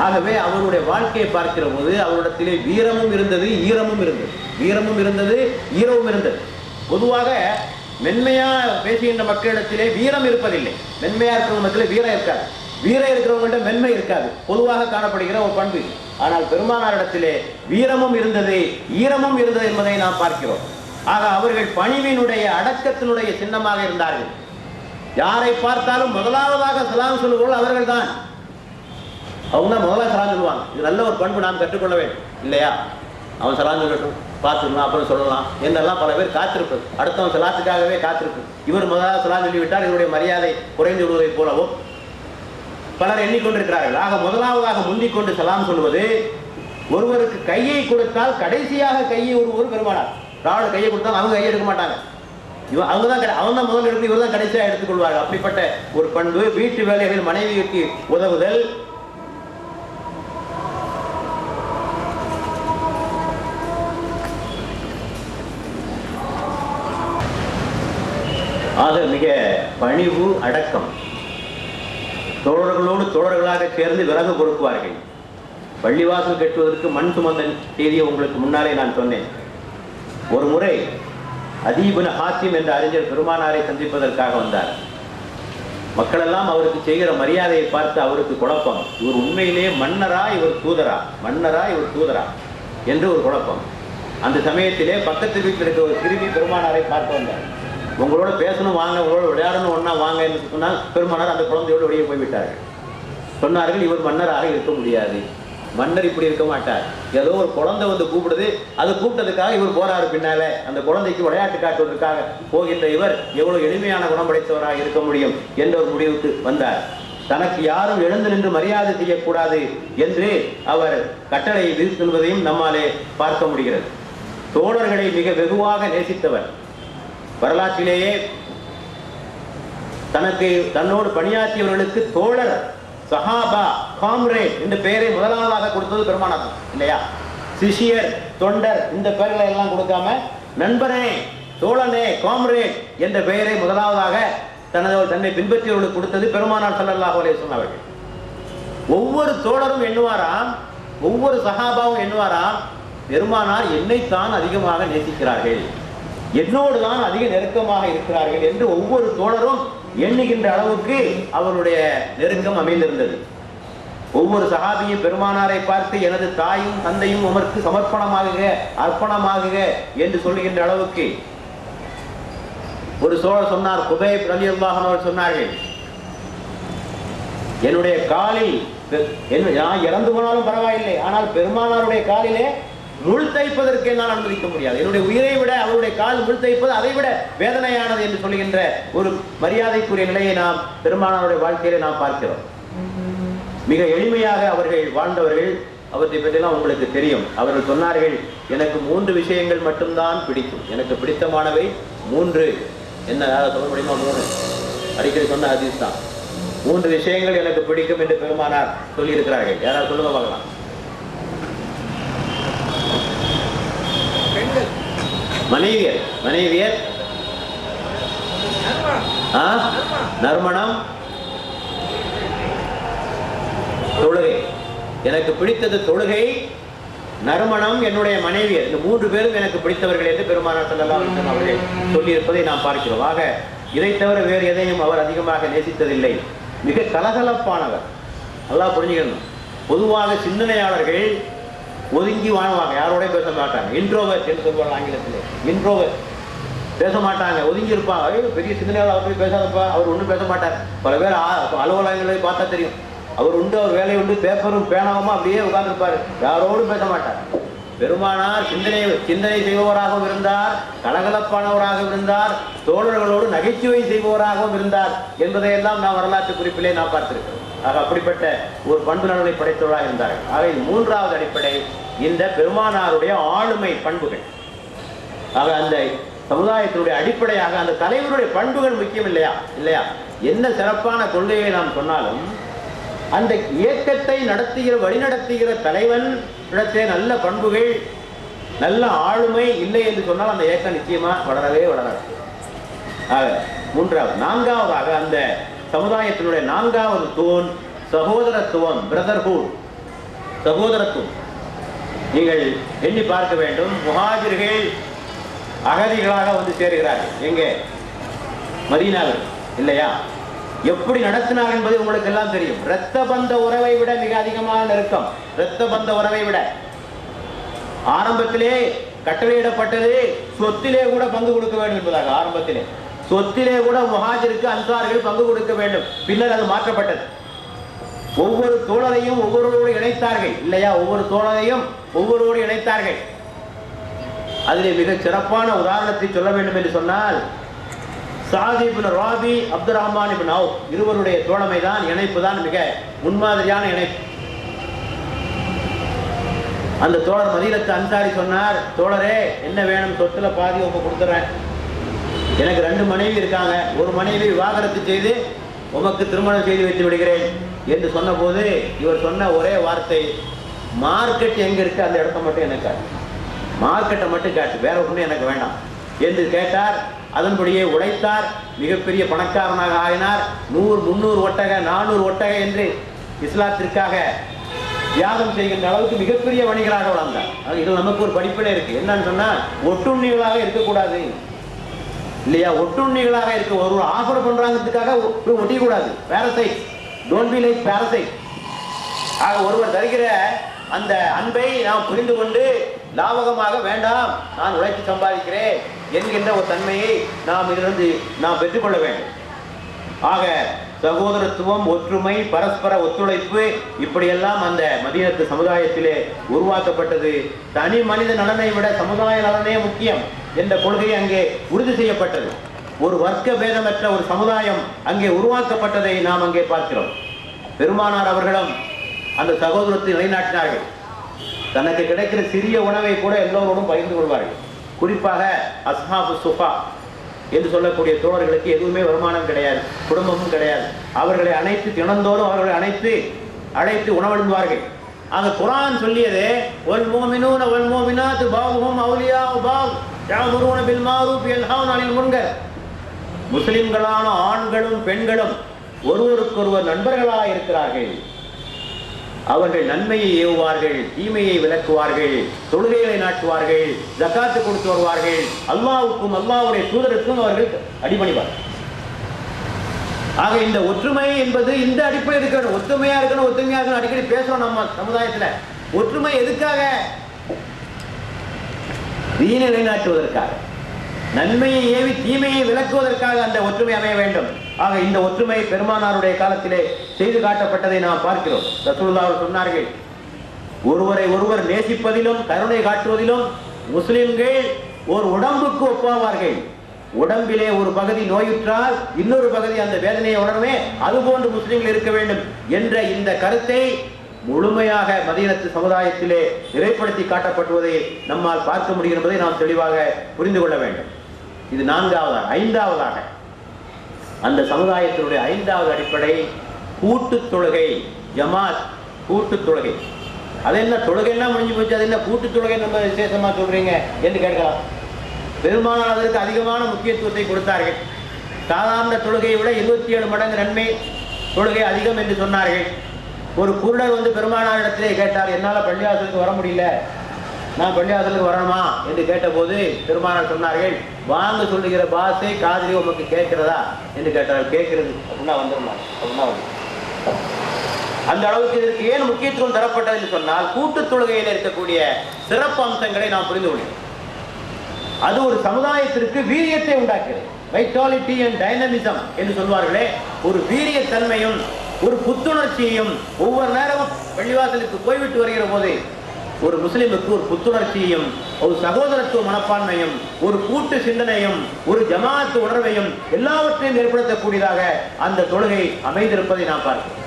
[SPEAKER 1] ஆகவே அவருடைய வாழ்க்கையை பார்க்கிற போது அவரிடத்திலே வீரமும் இருந்தது, ஈரமும் இருந்தது. வீரமும் இருந்தது, ஈரமும் இருந்தது. பொதுவாக மென்மையா பேசுகின்ற மக்களிடத்திலே வீரம் இருப்பதில்லை. மென்மையா இருக்கிற மக்களில் வீரம் இருக்காது, வீரம் இருக்கிறவங்கள்ட்ட மென்மை இருக்காது, பொதுவாக காணப்படுகிற ஒரு பண்பு. ஆனால் பெருமானாரிடத்திலே வீரமும் இருந்தது, ஈரமும் இருந்தது என்பதை நாம் பார்க்கிறோம். ஆக அவர்கள் பணிவினுடைய அடக்கத்தினுடைய சின்னமாக இருந்தார்கள். யாரை பார்த்தாலும் முதலாவதாக சலாம் சொல்லுவோம் அவர்கள் தான். அவங்க தான் முதல்ல சலாம் சொல்லுவாங்க. இது நல்ல ஒரு பண்பு நாம் கற்றுக்கொள்ள வேண்டும் இல்லையா? அவன் சலாம் சொல்லட்டும், பார்த்துக்கலாம், அப்புறம் சொல்லலாம் என்றெல்லாம் பல பேர் காத்திருப்பது. அடுத்தவன் சலாத்துக்காகவே காத்திருப்பது. இவர் முதலாக சலாம் சொல்லிவிட்டால் இவருடைய மரியாதை குறைந்து விடுவதை போலவும் பலர் எண்ணிக்கொண்டிருக்கிறார்கள். ஆக முதலாவதாக முந்திக் கொண்டு சலாம் சொல்வது, ஒருவருக்கு கையை கொடுத்தால் கடைசியாக கையை ஒருவர் பெருமானார். ராவண கையை கொடுத்தால் அவங்க கையை எடுக்க மாட்டாங்க. அவங்க தான் முதல் எடுத்து, இவர் தான் கடைசியாக எடுத்துக்கொள்வார்கள். அப்படிப்பட்ட ஒரு பண்பு. வீட்டு வேலைகள் மனைவிக்கு உதவுதல், ஆக மிக பணிவு, அடக்கம். தோழர்களோடு தோழர்களாக சேர்ந்து விறகு கொடுக்குவார்கள். பள்ளிவாசல் கட்டுவதற்கு மண் சுமந்த செய்தியை உங்களுக்கு முன்னாலே நான் சொன்னேன். ஒரு முறை அதீபுன் ஹாத்திம் என்ற அறிஞர் பெருமானாரை சந்திப்பதற்காக வந்தார். மக்களெல்லாம் அவருக்கு செய்கிற மரியாதையை பார்த்து அவருக்கு குழப்பம். இவர் உண்மையிலே மன்னரா இவர் தூதரா, மன்னரா இவர் தூதரா என்று ஒரு குழப்பம். அந்த சமயத்திலே பக்கத்து வீட்டில் இருக்க ஒரு சிறுமி பெருமானாரை பார்த்து வந்தார். உங்களோட பேசணும் வாங்க, உங்களோட விளையாடணும் ஒன்னா வாங்க என்று சொன்னால் பெருமானார் அந்த குழந்தையோடு வெளியே போய்விட்டார்கள். சொன்னார்கள், இவர் மன்னராக இருக்க முடியாது, மன்னர் இப்படி இருக்க மாட்டார். ஏதோ ஒரு குழந்தை வந்து கூப்பிடுது, அது கூப்பிட்டதுக்காக இவர் போறாரு பின்னால. அந்த குழந்தைக்கு விளையாட்டு காட்டுவதற்காக போகின்ற இவர் எவ்வளவு எளிமையான குணம் படைத்தவராக இருக்க முடியும் என்ற ஒரு முடிவுக்கு வந்தார். தனக்கு யாரும் எழுந்து நின்று மரியாதை செய்யக்கூடாது என்று அவர் கட்டளை விதித்திருப்பதையும் நம்மாலே பார்க்க முடிகிறது. தோழர்களை மிக வெகுவாக நேசித்தவர். வரலாற்றிலேயே தன்னோடு பணியாற்றியவர்களுக்கு தோழர், சஹாபா, காம்ரேட் இந்த பெயரை முதலாவதாக கொடுத்தது பெருமானார் இல்லையா? சிஷியர், தொண்டர் இந்த பெயர்களை எல்லாம் கொடுக்காம நண்பனே, தோழனே, காம்ரேட் என்ற பெயரை முதலாவதாக தன்னை பின்பற்றியவர்களுக்கு கொடுத்தது பெருமானார் ஸல்லல்லாஹு அலைஹி வஸல்லம் அவர்கள். ஒவ்வொரு தோழரும் எண்ணுவாராம், ஒவ்வொரு சஹாபாவும் எண்ணுவாராம், பெருமானார் என்னைத்தான் அதிகமாக நேசிக்கிறார்கள், என்னோடு தான் அதிக நெருக்கமாக இருக்கிறார்கள் என்று ஒவ்வொரு தோழரும் எண்ணுகின்ற அளவுக்கு அவருடைய நெருக்கம் அமைந்திருந்தது. ஒவ்வொரு சஹாபியும் பெருமானாரை பார்த்து எனது தாயும் தந்தையும் உமக்கு சமர்ப்பணமாகுக, அர்ப்பணமாகுக என்று சொல்லுகின்ற அளவுக்கு. ஒரு சோழர் சொன்னார், குபைப் ரலியல்லாஹு அன்ஹு சொன்னார்கள், என்னுடைய காலில் நான் இறந்து போனாலும் பரவாயில்லை, ஆனால் பெருமானாருடைய காலிலே முள் தைப்பதற்கு என்னால் அனுமதிக்க முடியாது. என்னுடைய உயிரை விட அவருடைய கால் முள் தைப்பது அதை விட வேதனையானது என்று சொல்லுகின்ற ஒரு மரியாதைக்குரிய நிலையை நாம் பெருமானாருடைய வாழ்க்கையிலே நாம் பார்க்கிறோம். மிக எளிமையாக அவர்கள் வாழ்ந்தவர்கள். அவற்றை பற்றியெல்லாம் உங்களுக்கு தெரியும். அவர்கள் சொன்னார்கள், எனக்கு 3 விஷயங்கள் மட்டும்தான் பிடிக்கும், எனக்கு பிடித்தமானவை 3. என்ன சொல்ல முடியுமா? 3 அடிக்கடி சொன்ன ஹதீஸ் தான். 3 விஷயங்கள் எனக்கு பிடிக்கும் என்று பெருமானார் சொல்லி இருக்கிறார்கள். யாராவது சொல்லுங்க பார்க்கலாம். மனைவியர், நறுமணம், தொழுகை. எனக்கு பிடித்தது தொழுகை, நறுமணம், என்னுடைய மனைவியர். இந்த 3 பேரும் எனக்கு பிடித்தவர்கள் என்று பெருமானார் ஸல்லல்லாஹு அலைஹி வஸல்லம் அவர்கள் சொல்லியிருப்பதை நாம் பார்க்கிறோம். ஆக இதை தவிர வேறு எதையும் அவர் அதிகமாக நேசித்ததில்லை. மிக கலகலப்பானவர். நல்லா புரிஞ்சுக்கணும். பொதுவாக சிந்தனையாளர்கள் ஒதுங்கி வாழ்வாங்க, யாரோட பேச மாட்டாங்க. இன்ட்ரோவர்ட் என்று சொல்வாங்க ஆங்கிலத்தில். இன்ட்ரோவர்ட் பேச மாட்டாங்க, ஒதுங்கி இருப்பாங்க. பெரிய சிந்தனையாளர் அவர் போய் பேசாதப்பா, அவர் ஒன்றும் பேச மாட்டார். பல பேர் அலுவலகங்களை பார்த்தா தெரியும், அவர் உண்டு, அவர் வேலை உண்டு, பேப்பரும் பேனாவுமா அப்படியே உட்கார்ந்துருப்பார், யாரோடும் பேச மாட்டார். பெருமானார் சிந்தனை செய்பவராகவும் இருந்தார், கலகலப்பானவராகவும் இருந்தார், தோழர்களோடு நகைச்சுவை செய்பவராகவும் இருந்தார் என்பதையெல்லாம் நாம் வரலாற்று குறிப்பிலே நாம் பார்த்திருக்கிறோம். ஆக அப்படிப்பட்ட ஒரு பண்பு நலனை படைத்தவராக இருந்தார்கள். ஆக இது 3வது அடிப்படை, இந்த பெருமானாருடைய ஆளுமை பண்புகள். ஆக அந்த சமுதாயத்தினுடைய அடிப்படையாக அந்த தலைவருடைய பண்புகள் முக்கியம் இல்லையா? என்ன சிறப்பான கொள்கையை நாம் சொன்னாலும் அந்த இயக்கத்தை வழிநடத்துகிற தலைவன் இடத்தே நல்ல பண்புகள், நல்ல ஆளுமை இல்லை என்று சொன்னால் அந்த இயக்கம் நிச்சயமா வளரவே வளராது. ஆக 3வது. 4வதாக அந்த சமுதாயத்தினுடைய 4வது தூண் சகோதரத்துவம், பிரதர்ஹுட். சகோதரத்துவம். நீங்கள் எண்ணி பார்க்க வேண்டும். முஹாஜிர்கள் அகதிகளாக வந்து சேருகிறார்கள். எங்கே? மதீனாவில் இல்லையா? எப்படி நடத்தினார் என்பது உங்களுக்கு எல்லாம் தெரியும். இரத்த பந்த உறவை விட மிக அதிகமான நெருக்கம். இரத்த பந்த உறவை விட ஆரம்பத்திலே கட்டளையிடப்பட்டது சொத்திலே கூட பங்கு கொடுக்க வேண்டும் என்பதாக. ஆரம்பத்திலே சொத்திலே கூட முஹாஜிருக்கு அன்சார்கள் பங்கு கொடுக்க வேண்டும். பின்னர் அது மாற்றப்பட்டது. ஒவ்வொரு தோழரையும் ஒவ்வொருவரோடு இணைத்தார்கள் இல்லையா? ஒவ்வொரு தோழரையும் ஒவ்வொருவரோடு இணைத்தார்கள். அதிலே மிக சிறப்பான உதாரணத்தை சொல்ல வேண்டும் என்று சொன்னால், சாத் இப்னு ராபி, அப்துர் ரஹ்மான் இப்னு அவுஃப் இருவருடைய தோழமை தான், இணைப்பு தான் மிக முன்மாதிரியான இணைப்பு. அந்த தோழர் மதீனத்து அன்சாரி சொன்னார், தோழரே என்ன வேணும்? சொத்துல பாதி உங்க கொடுத்துறேன். எனக்கு 2 மனைவி இருக்காங்க. ஒரு மனைவி விவாகரத்து செய்து உமக்கு திருமணம் செய்து வைத்து விடுகிறேன் என்று சொன்ன போது இவர் சொன்ன ஒரே வார்த்தை, மார்க்கெட் எங்க இருக்கு அந்த இடத்த மட்டும் எனக்கு காட்டு, மார்க்கெட்டை மட்டும் காட்டு, வேற ஒன்றும் எனக்கு வேண்டாம் என்று கேட்டார். அதன்படியே உழைத்தார். மிகப்பெரிய பணக்காரனாக ஆகினார். 100, 300 ஒட்டக, 400 ஒட்டக என்று இஸ்லாத்திற்காக தியாகம் செய்கின்ற அளவுக்கு மிகப்பெரிய வணிகராக வளர்ந்தார். இது நமக்கு ஒரு படிப்பிலே இருக்கு. என்னன்னு சொன்னா, ஒட்டுண்ணிகளாக இருக்கக்கூடாது இல்லையா? ஒட்டுண்ணிகளாக இருக்க ஒரு ஆஃபர் பண்றாங்கிறதுக்காக ஒட்டிக்கூடாது. Parasite, don't be like parasite. ஆக ஒருவர் தருகிற அந்த அன்பை நாம் புரிந்து கொண்டு லாபகமாக வேண்டாம், நான் உழைத்து சம்பாதிக்கிறேன் என்கின்ற ஒரு தன்மையை நாம் இதிலிருந்து நாம் பெற்றுக்கொள்ள வேண்டும். ஆக சகோதரத்துவம், ஒற்றுமை, பரஸ்பர ஒத்துழைப்பு இப்படியெல்லாம் அந்த மதீனத்து சமுதாயத்திலே உருவாக்கப்பட்டது. தனி மனித நலனை விட சமுதாய நலனே முக்கியம் என்ற கொள்கை அங்கே உறுதி செய்யப்பட்டது. ஒரு வர்க்க பேதமற்ற ஒரு சமுதாயம் அங்கே உருவாக்கப்பட்டதை நாம் அங்கே பார்க்கிறோம். பெருமானார் அவர்களும் அந்த சகோதரத்தை நிலைநாட்டினார்கள். தனக்கு கிடைக்கிற சிறிய உணவை கூட எல்லோரோடும் பகிர்ந்து கொள்வார்கள். குறிப்பாக அஸ்ஹாபு சுஃபா என்று சொல்லக்கூடிய தோழர்களுக்கு எதுவுமே வருமானம் கிடையாது, குடும்பமும் கிடையாது. அவர்களை அனைத்து தினந்தோறும் அவர்களை அழைத்து உணவருந்துவார்கள். அங்க குர்ஆன் சொல்லியது, வல் முஃமினூன வல் முஃமினாத்து பஅதுஹும் அவுலியாஉ பஅத் யஅமுரூன பில் மஅரூஃப் யன்ஹவுன அனில் முன்கர். முஸ்லிம்களான ஆண்களும் பெண்களும் ஒருவருக்கொருவர் நண்பர்களாக இருக்கிறார்கள். அவர்கள் நன்மையை ஏவுவார்கள், தீமையை விலக்குவார்கள், தொழுகைகளை நாட்டுவார்கள், ஜகாத்து கொடுத்து வருவார்கள், அல்லாஹ்வுக்கும் அல்லாஹ்வுடைய தூதருக்கும் அவர்கள் அடிபணிவார்கள். ஆக இந்த ஒற்றுமை என்பது இந்த அடிப்படை இருக்கணும். ஒற்றுமையா இருக்கணும். அடிக்கடி பேசுறோம் நம்ம சமுதாயத்துல. ஒற்றுமை எதுக்காக? தீனை நிலைநாட்டுவதற்காக, நன்மையை ஏவி தீமையை விலக்குவதற்காக அந்த ஒற்றுமை அமைய வேண்டும். ஆக இந்த ஒற்றுமை பெருமானாருடைய காலத்திலே செய்து காட்டப்பட்டதை நாம் பார்க்கிறோம். ரசூலுல்லாஹ் சொன்னார்கள், ஒருவரை ஒருவர் நேசிப்பதிலும் கருணை காட்டுவதிலும் முஸ்லிம்கள் ஒரு உடம்புக்கு ஒப்பாவார்கள். உடம்பிலே ஒரு பகுதி நோயுற்றால் இன்னொரு பகுதி அந்த வேதனையை உணர்வே, அதுபோன்று முஸ்லிம்கள் இருக்க வேண்டும் என்ற இந்த கருத்தை முழுமையாக மதீனத்து சமுதாயத்திலே நிறைப்படுத்தி காட்டப்பட்டுவதை நம்மால் பார்க்க முடியும் என்பதை நாம் தெளிவாக புரிந்து கொள்ள வேண்டும். இது 4வதாக. 5வதாக அந்த சமுதாயத்தினுடைய 5வது அடிப்படை கூட்டு தொழுகை, ஜமாத் கூட்டு தொழுகை. அது என்ன தொழுகைன்னா முடிஞ்சு போச்சு, அது என்ன கூட்டு தொழுகை நம்ம விசேஷமா சொல்றீங்க என்று கேட்கலாம். பெருமானார் அதற்கு அதிகமான முக்கியத்துவத்தை கொடுத்தார்கள். சாதாரண தொழுகையை விட 27 மடங்கு நன்மை தொழுகை அதிகம் என்று சொன்னார்கள். ஒரு குருடர் வந்து பெருமானார் இடத்திலே கேட்டார், என்னால் பள்ளிவாசலுக்கு வர முடியல, நான் பள்ளிவாசலுக்கு வரணுமா என்று கேட்டபோது பெருமானார் சொன்னார்கள், வாங்க சொல்லுகிற பாசை காதிலே உமக்கு கேட்கிறதா என்று கேட்டார்கள். கேட்கிறது அப்படின்னா வந்துடலாம் அப்படின்னா வந்து அந்த அளவுக்கு இதற்கு ஏன் முக்கியத்துவம் தரப்பட்டது என்று சொன்னால், கூட்டு தொழுகையில் இருக்கக்கூடிய சிறப்பு அம்சங்களை நாம் புரிந்து கொள்கிறோம். அது ஒரு சமுதாயத்திற்கு வீரியத்தை உண்டாக்குகிறது. வைட்டாலிட்டி அண்ட் டைனமிசம் என்று சொல்வார்களே, ஒரு வீரியத்தன்மையும் ஒரு புத்துணர்ச்சியையும். ஒவ்வொரு நேரமும் பள்ளிவாசலுக்கு போய்விட்டு வருகிற போது ஒரு முஸ்லிமுக்கு ஒரு புத்துணர்ச்சியையும், ஒரு சகோதரத்துவ மனப்பான்மையும், ஒரு கூட்டு சிந்தனையும், ஒரு ஜமாஅத்து உணர்வையும் எல்லாவற்றையும் ஏற்படுத்தக்கூடியதாக அந்த தொழுகை அமைந்திருப்பதை நாம் பார்க்கிறோம்.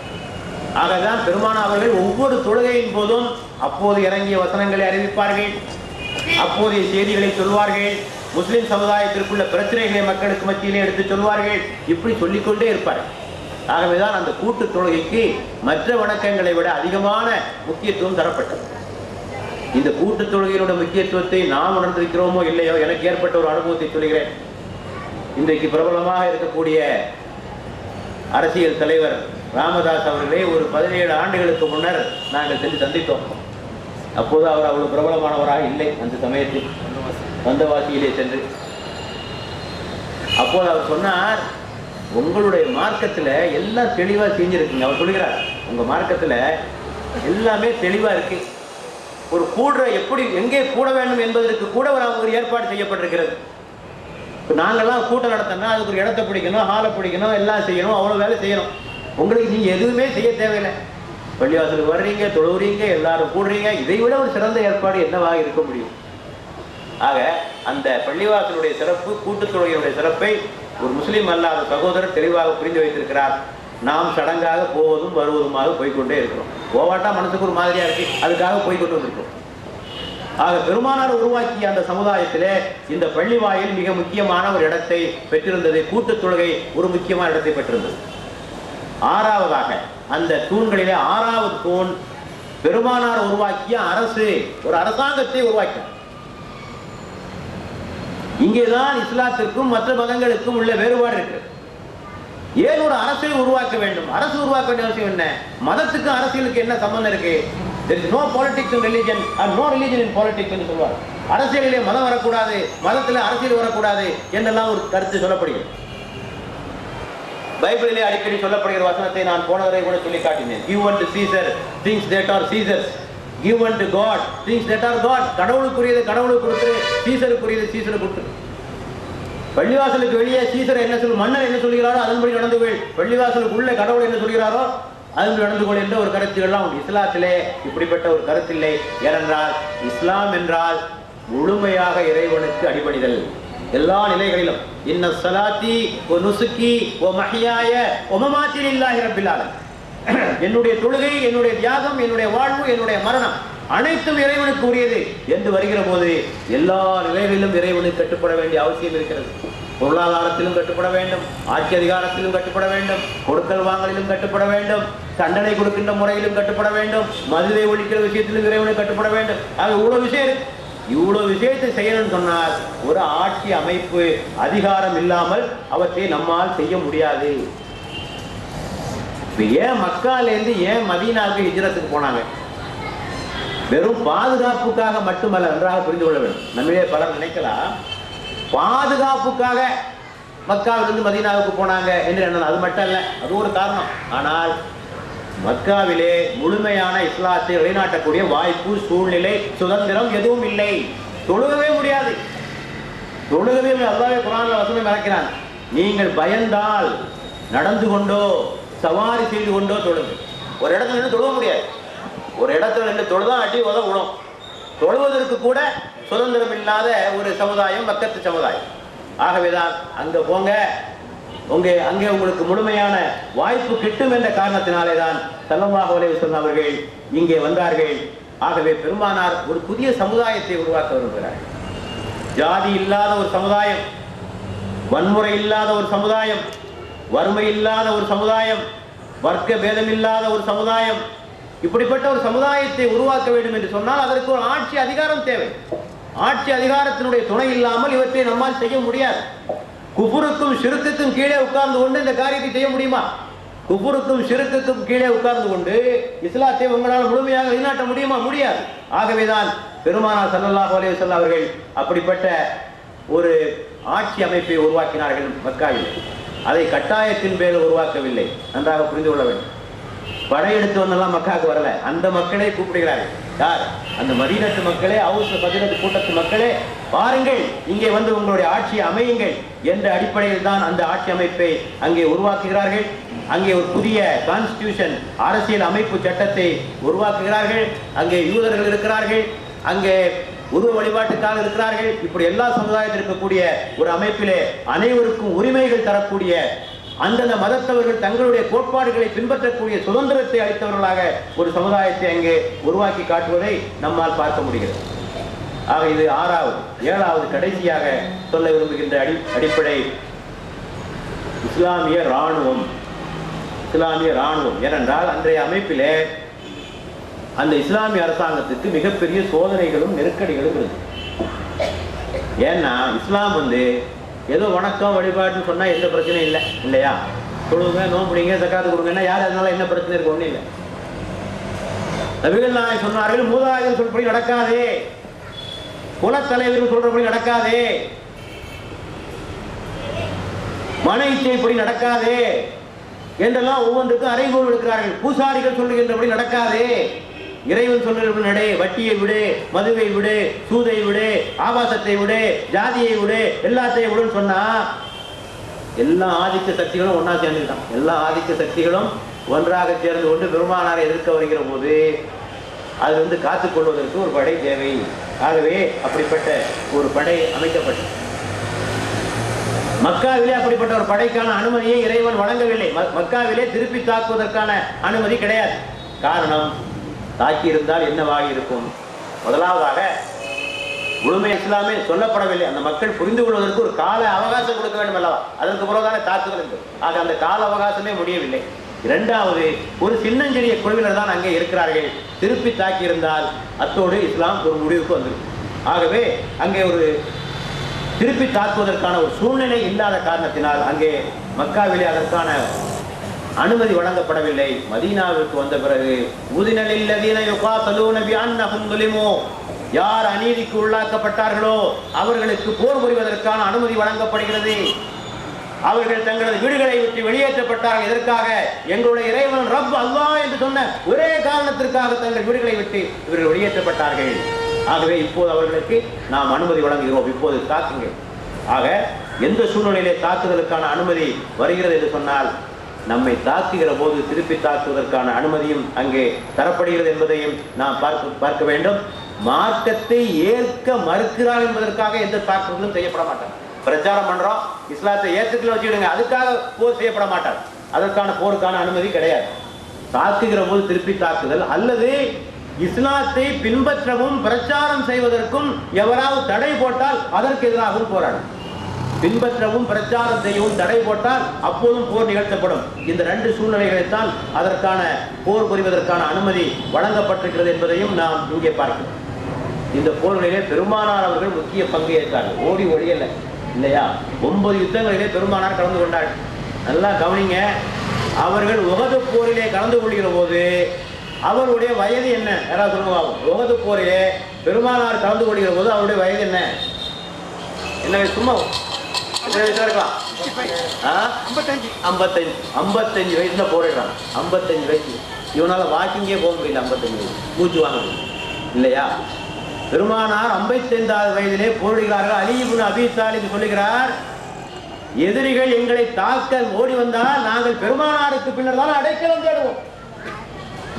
[SPEAKER 1] ஆகதான் பெருமானார் அவர்கள் ஒவ்வொரு தொழுகையின் போதும் அப்போது இறங்கிய வசனங்களை அறிவிப்பார்கள், அப்போதைய செய்திகளை சொல்வார்கள், முஸ்லிம் சமுதாயத்திற்குள்ள பிரச்சனைகளை மக்களுக்கு மத்தியிலே எடுத்து சொல்வார்கள். இப்படி சொல்லிக்கொண்டே இருப்பார்கள். ஆகவேதான் அந்த கூட்டு தொழுகைக்கு மற்ற வணக்கங்களை விட அதிகமான முக்கியத்துவம் தரப்பட்டது. இந்த கூட்டு தொழுகையினுடைய முக்கியத்துவத்தை நாம் உணர்ந்திருக்கிறோமோ இல்லையோ, எனக்கு ஏற்பட்ட ஒரு அனுபவத்தை சொல்கிறேன். இன்றைக்கு பிரபலமாக இருக்கக்கூடிய அரசியல் தலைவர் ராமதாஸ் அவர்களே ஒரு 17 ஆண்டுகளுக்கு முன்னர் நாங்கள் சென்று சந்தித்தோம். அப்போது அவர் அவ்வளவு பிரபலமானவராக இல்லை. அந்த சமயத்தில் வந்தவாசியிலே சென்று அப்போது அவர் சொன்னார், உங்களுடைய மார்க்கத்தில் எல்லாம் தெளிவாக செஞ்சிருக்குங்க. அவர் சொல்கிறார், உங்கள் மார்க்கத்தில் எல்லாமே தெளிவாக இருக்கு. ஒரு கூடுற எப்படி எங்கே கூட வேண்டும் என்பதற்கு கூட ஒரு ஏற்பாடு செய்யப்பட்டிருக்கிறது. இப்போ நாங்கள்லாம் கூட்டம் நடத்தினா அதுக்கு ஒரு இடத்தை பிடிக்கணும், ஹாலை பிடிக்கணும், எல்லாம் செய்யணும், அவ்வளோ வேலை செய்யணும். உங்களுக்கு நீங்கள் எதுவுமே செய்ய தேவையில்லை. பள்ளிவாசலுக்கு வர்றீங்க, தொழுவுறீங்க, எல்லாரும் கூடுறீங்க. இதை விட ஒரு சிறந்த ஏற்பாடு என்னவாக இருக்க முடியும்? ஆக அந்த பள்ளிவாசலுடைய சிறப்பு, கூட்டுத் தொழுகையுடைய சிறப்பை ஒரு முஸ்லீம் அல்லாத சகோதரர் தெளிவாக புரிந்து வைத்திருக்கிறார். நாம் சடங்காக போவதும் வருவதுமாக போய்கொண்டே இருக்கிறோம். போவாட்டா மனசுக்கு ஒரு மாதிரியா இருக்கு, அதுக்காக போய்கொண்டு வந்திருக்கிறோம். ஆக பெருமானார் உருவாக்கிய அந்த சமுதாயத்திலே இந்த பள்ளி வாயில் மிக முக்கியமான ஒரு இடத்தை பெற்றிருந்தது. கூட்டுத் தொழுகை ஒரு முக்கியமான இடத்தை பெற்றிருந்தது. ஆறாவதாக அந்த தூண்களிலே 6வது தூண் பெருமானார் உருவாக்கிய அரசு, ஒரு அரசாங்கத்தை உருவாக்கினார். இங்கேதான் இஸ்லாத்திற்கும் மற்ற மதங்களுக்கும் உள்ள வேறுபாடு இருக்கு. ஏன் ஒரு அரசை உருவாக்க வேண்டும்? அரசு உருவாக்க வேண்டிய அவசியம் என்ன? மதத்துக்கு அரசியலுக்கு என்ன சம்பந்தம் இருக்கு? There is no politics in religion and no religion in politics என்று சொல்வார். அரசியலிலே மதம் வரக்கூடாது, மதத்தில் அரசியல் வரக்கூடாது என்றெல்லாம் ஒரு கருத்து சொல்லப்படுகிறது. பைபிளிலே அடிக்கடி சொல்லப்படுகிற வசனத்தை நான் போனவரை கூட சொல்லி காட்டினேன். Give unto Caesar things that are Caesar's, give unto God things that are God. கடவுளுக்குரியது கடவுளுக்கு கொடுத்து, சீசருக்குரியது சீசருக்கு கொடுத்து. பள்ளிவாசலுக்கு வெளியே சீசர் என்ன சொல், மன்னர் என்ன சொல்கிறாரோ அதன்படி நடந்து கொள். பள்ளிவாசலுக்கு உள்ள கடவுள் என்ன சொல்கிறாரோ அதன்படி நடந்து கொள் என்ற ஒரு கருத்துக்கள்லாம் உண்டு. இஸ்லாத்திலே இப்படிப்பட்ட ஒரு கருத்தில்லை. ஏனென்றால் இஸ்லாம் என்றால் முழுமையாக இறைவனுக்கு அடிபணிதல் எல்லா நிலைகளிலும். இன்ன ஸலாத்தி வ நுசுகி வ மஹ்யாய வ மமாத்தி லில்லாஹி ரப்பில் ஆலமீன். என்னுடைய தொழுகை, என்னுடைய தியாகம், என்னுடைய வாழ்வு, என்னுடைய மரணம் அனைத்தும் இறைவனுக்கு உரியது என்று வருகிற போது எல்லா நிலைகளிலும் இறைவனுக்கு கட்டுப்பட வேண்டிய அவசியம் இருக்கிறது. பொருளாதாரத்திலும் கட்டுப்பட வேண்டும், ஆட்சி அதிகாரத்திலும் கட்டுப்பட வேண்டும், கொடுக்கல் வாங்கலிலும் கட்டுப்பட வேண்டும், தண்டனை கொடுக்கின்ற முறையிலும் கட்டுப்பட வேண்டும், மதுவை ஒழிக்கிற விஷயத்திலும் இறைவனுக்கு கட்டுப்பட வேண்டும். ஆக இவ்வளவு விஷயம் இருக்கு. இவ்வளவு விஷயத்தை செய்யணும்னு சொன்னால் ஒரு ஆட்சி அமைப்பு அதிகாரம் இல்லாமல் அவற்றை நம்மால் செய்ய முடியாது. ஏன் மக்காலேருந்து ஏன் மதீனாவுக்கு ஹிஜ்ரத்துக்கு போனாங்க? வெறும் பாதுகாப்புக்காக மட்டுமல்ல, நன்றாக புரிந்து கொள்ள வேண்டும். நம்மளே பலர் நினைக்கலாம் பாதுகாப்புக்காக மக்காவிலிருந்து மதீனாவுக்கு போனாங்க என்று என்ன, அது மட்டும் அல்ல, அது ஒரு காரணம். ஆனால் மக்காவிலே முழுமையான இஸ்லாத்தை நிலைநாட்டக்கூடிய வாய்ப்பு, சூழ்நிலை, சுதந்திரம் எதுவும் இல்லை. தொழுகவே முடியாது. தொழுகவே அல்லாஹ்வே குர்ஆன்ல வசனம் இறக்கிறான், நீங்கள் பயந்தால் நடந்து கொண்டோ சவாரி செய்து கொண்டோ தொழுங்க. ஒரு இடத்துல நின்று தொழுக முடியாது. ஒரு இடத்துல நின்று தொழுதா அடி உதவும். தொழுவதற்கு கூட சுதந்திரம் இல்லாத ஒரு சமுதாயம் மக்கத்து சமுதாயம். ஆகவேதான் அங்க போங்க, அங்கே உங்களுக்கு முழுமையான வாய்ப்பு கிட்டும் என்ற காரணத்தினாலே தான் ஸல்லல்லாஹு அலைஹி வஸல்லம் அவர்கள் இங்கே வந்தார்கள். ஆகவே பெருமானார் ஒரு புதிய சமுதாயத்தை உருவாக்க விரும்புகிறார். ஜாதி இல்லாத ஒரு சமுதாயம், வன்முறை இல்லாத ஒரு சமுதாயம், வறுமை இல்லாத ஒரு சமுதாயம், வர்க்க பேதம் இல்லாத ஒரு சமுதாயம். இப்படிப்பட்ட ஒரு சமுதாயத்தை உருவாக்க வேண்டும் என்று சொன்னால் அதற்கு ஒரு ஆட்சி அதிகாரம் தேவை. ஆட்சி அதிகாரத்தினுடைய துணை இல்லாமல் இவற்றை நம்மால் செய்ய முடியாது. குஃபுருக்கும் ஷிர்க்குக்கும் கீழே உட்கார்ந்து கொண்டு இந்த காரியத்தை செய்ய முடியுமா? குஃபுருக்கும் ஷிர்க்குக்கும் கீழே உட்கார்ந்து கொண்டு இஸ்லாத்தை உங்களால் முழுமையாக நிலைநாட்ட முடியுமா? முடியாது. ஆகவேதான் பெருமானார் ஸல்லல்லாஹு அலைஹி வஸல்லம் அவர்கள் அப்படிப்பட்ட ஒரு ஆட்சி அமைப்பை உருவாக்கினார்கள் மக்காவில். அதை கட்டாயத்தின் பேரில் உருவாக்கவில்லை. நன்றாக புரிந்து கொள்ள வேண்டும். படையெடுத்து வந்தெல்லாம் மக்காவுக்கு வரல. அந்த மக்களே கூப்பிடுகிறார்கள். யார்? அந்த மதீனத்து மக்களே, அவுஸ் பதினத்து கூட்டத்து மக்களே, பாருங்கள், இங்கே வந்து உங்களுடைய ஆட்சியை அமையுங்கள் என்ற அடிப்படையில் தான் அந்த ஆட்சி அமைப்பை அங்கே உருவாக்குகிறார்கள். அங்கே ஒரு புதிய கான்ஸ்டிடியூஷன், அரசியல் அமைப்பு சட்டத்தை உருவாக்குகிறார்கள். அங்கே யூதர்கள் இருக்கிறார்கள், அங்கே உருவ வழிபாட்டுக்காக இருக்கிறார்கள். இப்படி எல்லா சமுதாயத்தில் இருக்கக்கூடிய ஒரு அமைப்பிலே அனைவருக்கும் உரிமைகள் தரக்கூடிய, அந்தந்த மதத்தவர்கள் தங்களுடைய கோட்பாடுகளை பின்பற்றக்கூடிய சுதந்திரத்தை அளித்தவர்களாக ஒரு சமுதாயத்தை அங்கே உருவாக்கி காட்டுவதை நம்மால் பார்க்க முடிகிறது. ஆக இது 6வது. 7வது கடைசியாக சொல்ல விரும்புகின்ற அடிப்படை இஸ்லாமிய இராணுவம். இஸ்லாமிய இராணுவம் ஏனென்றால் அன்றைய அமைப்பிலே அந்த இஸ்லாமிய அரசாங்கத்துக்கு மிகப்பெரிய சோதனைகளும் நெருக்கடிகளும் இருக்கு. ஏன்னா இஸ்லாம் ஏதோ வணக்கம் வழிபாடுன்னு சொன்னா எந்த பிரச்சனையும் இல்லை இல்லையா? தொழுவுங்க, நோம்புடிங்க, ஜக்காத்து கொடுங்கன்னா யார் அதனால என்ன பிரச்சனை இருக்கு? ஒன்றும் இல்லை. நபிகள் நாயகம் சொன்னார்கள், மூதாதையர் சொல்படி நடக்காதே, குலத்தலைவர்கள் சொல்றபடி நடக்காதே, மன இச்சைப்படி நடக்காதே என்றெல்லாம் ஒவ்வொன்றுக்கும் அறைகோல் எடுக்கிறார்கள். பூசாரிகள் சொல்லுகின்றபடி நடக்காதே, இறைவன் சொல்லுகிற நடே, வட்டியை விடு, மதுவை விடு, சூதை விடு, ஆபாசத்தை விடு, ஜாதியை விடு, எல்லாத்தையும் விடுன்னு சொன்னா எல்லா ஆதிக்க சக்திகளும் ஒன்னா சேர்ந்துட்டான். எல்லா ஆதிக்க சக்திகளும் ஒன்றாக சேர்ந்து கொண்டு பெருமானாரை எதிர்க்க வருகிற போது அது காத்துக் கொள்வதற்கு ஒரு படை தேவை. ஆகவே அப்படிப்பட்ட ஒரு படை அமைக்கப்பட்டது. மக்காவிலே அப்படிப்பட்ட ஒரு படைக்கான அனுமதியை இறைவன் வழங்கவில்லை. மக்காவிலே திருப்பி தாக்குவதற்கான அனுமதி கிடையாது. காரணம், தாக்கி இருந்தால் என்னவாகி இருக்கும்? முதலாவதாக முழுமை இஸ்லாமே சொல்லப்படவில்லை. அந்த மக்கள் புரிந்து கொள்வதற்கு ஒரு கால அவகாசம் கொடுக்க வேண்டும் அல்லவா? அதற்கு பிறகுதானே தாக்குதல் என்று. ஆக அந்த கால அவகாசமே முடியவில்லை. இரண்டாவது, ஒரு சின்னஞ்சிறிய குழுவினர் தான் அங்கே இருக்கிறார்கள். திருப்பி தாக்கி இருந்தால் அத்தோடு இஸ்லாம் ஒரு முடிவுக்கு வந்திருக்கும். ஆகவே அங்கே ஒரு திருப்பி தாக்குவதற்கான ஒரு சூழ்நிலை இல்லாத காரணத்தினால் அங்கே மக்காவிலே அதற்கான அனுமதி வழங்கப்படவில்லை. மதீனாவிற்கு வந்த பிறகு யார் அநீதிக்கு உள்ளாக்கப்பட்டார்களோ அவர்களுக்கு போர் புரிவதற்கான அனுமதி வழங்கப்படுகிறது. அவர்கள் தங்களது வீடுகளை விட்டு வெளியேற்றப்பட்டார்கள். இதற்காக எங்களுடைய இறைவன் ரப் அல்லாஹ் என்று சொன்ன ஒரே காரணத்திற்காக தங்கள் வீடுகளை விட்டு இவர்கள் வெளியேற்றப்பட்டார்கள். ஆகவே இப்போது அவர்களுக்கு நாம் அனுமதி வழங்குகிறோம், இப்போது தாக்குங்கள். ஆக எந்த சூழ்நிலையிலே தாக்குதலுக்கான அனுமதி வருகிறது என்று சொன்னால், நம்மை தாக்குகிற போது திருப்பி தாக்குவதற்கான அனுமதியும் அங்கே தரப்படுகிறது என்பதையும் நாம் பார்க்க வேண்டும். மார்க்கத்தை ஏற்க மறுக்கிறார் என்பதற்காக எந்த தாக்குதலும் செய்யப்பட மாட்டார். பிரச்சாரம் பண்றோம், இஸ்லாத்தை ஏற்றுக்கல வச்சுக்கிடுங்க, அதுக்காக போர் செய்யப்பட மாட்டார். அதற்கான போருக்கான அனுமதி கிடையாது. தாக்குகிற போது திருப்பி தாக்குதல் அல்லது இஸ்லாத்தை பின்பற்றவும் பிரச்சாரம் செய்வதற்கும் எவராவது தடை போட்டால் அதற்கு எதிராகவும் போராடும். பின்பற்றவும் பிரச்சாரம் செய்யவும் தடை போட்டால் அப்போதும் போர் நிகழ்த்தப்படும். இந்த ரெண்டு சூழ்நிலைகளைத்தான் அதற்கான போர் புரிவதற்கான அனுமதி வழங்கப்பட்டிருக்கிறது என்பதையும் நாம் இங்கே பார்க்கிறோம். இந்த போர்களிலே பெருமானார் அவர்கள் முக்கிய பங்கு ஏற்றார்கள். ஓடி ஒழியல இல்லையா? 9 யுத்தங்களிலே பெருமானார் கலந்து கொண்டார்கள். நல்லா கவனிங்க. அவர்கள் உஹது போரிலே கலந்து கொள்கிற போது அவருடைய வயது என்ன? யாராவது சொல்லுவாங்க. உஹது போரிலே பெருமானார் கலந்து கொள்கிற போது அவருடைய வயது என்ன? என்ன சும்மா இருக்கலாம்? 55 வயசுல போரிடுறான். 55 வயசு. இவனால வாக்கிங்கே போக முடியல. 55 வயசு மூச்சு வாங்க இல்லையா? பெருமானார் 55வது வயதிலே போரிடுகிறார்கள். அலி இப்னு அபீ தாலிப் சொல்லுகிறார், எதிரிகள் எங்களை தாக்க ஓடி வந்தால் நாங்கள் பெருமானாருக்கு பின்னர் தான் அடைக்கலம் தேடுவோம்,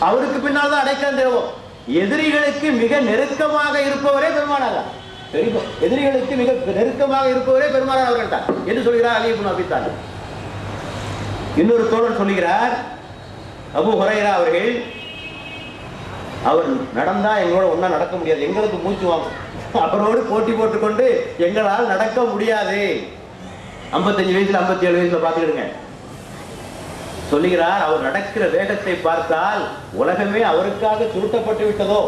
[SPEAKER 1] அவருக்கு பின்னால் தான் அடைக்கலம் தேடுவோம். எதிரிகளுக்கு மிக நெருக்கமாக இருப்பவரே பெருமானார். எதிரிகளுக்கு மிக நெருக்கமாக இருப்பவரே பெருமானார் அவர்கள் தான் என்று சொல்கிறார் அலி இப்னு அபீ தாலிப். இன்னொரு தோழர் சொல்லுகிறார், அபூ ஹுரைரா அவர்கள், அவர் நடந்தா எங்களோட ஒன்னா நடக்க முடியாது, எங்களுக்கு மூச்சு வாங்கும், அவரோடு போட்டி போட்டுக்கொண்டு எங்களால் நடக்க முடியாது. 55 வயசுல 57 வயசுல பார்த்துக்கிடுங்க. சொல்லுகிறார், அவர் நடக்கிற வேகத்தை பார்த்தால் உலகமே அவருக்காக சுருட்டப்பட்டு விட்டதோ,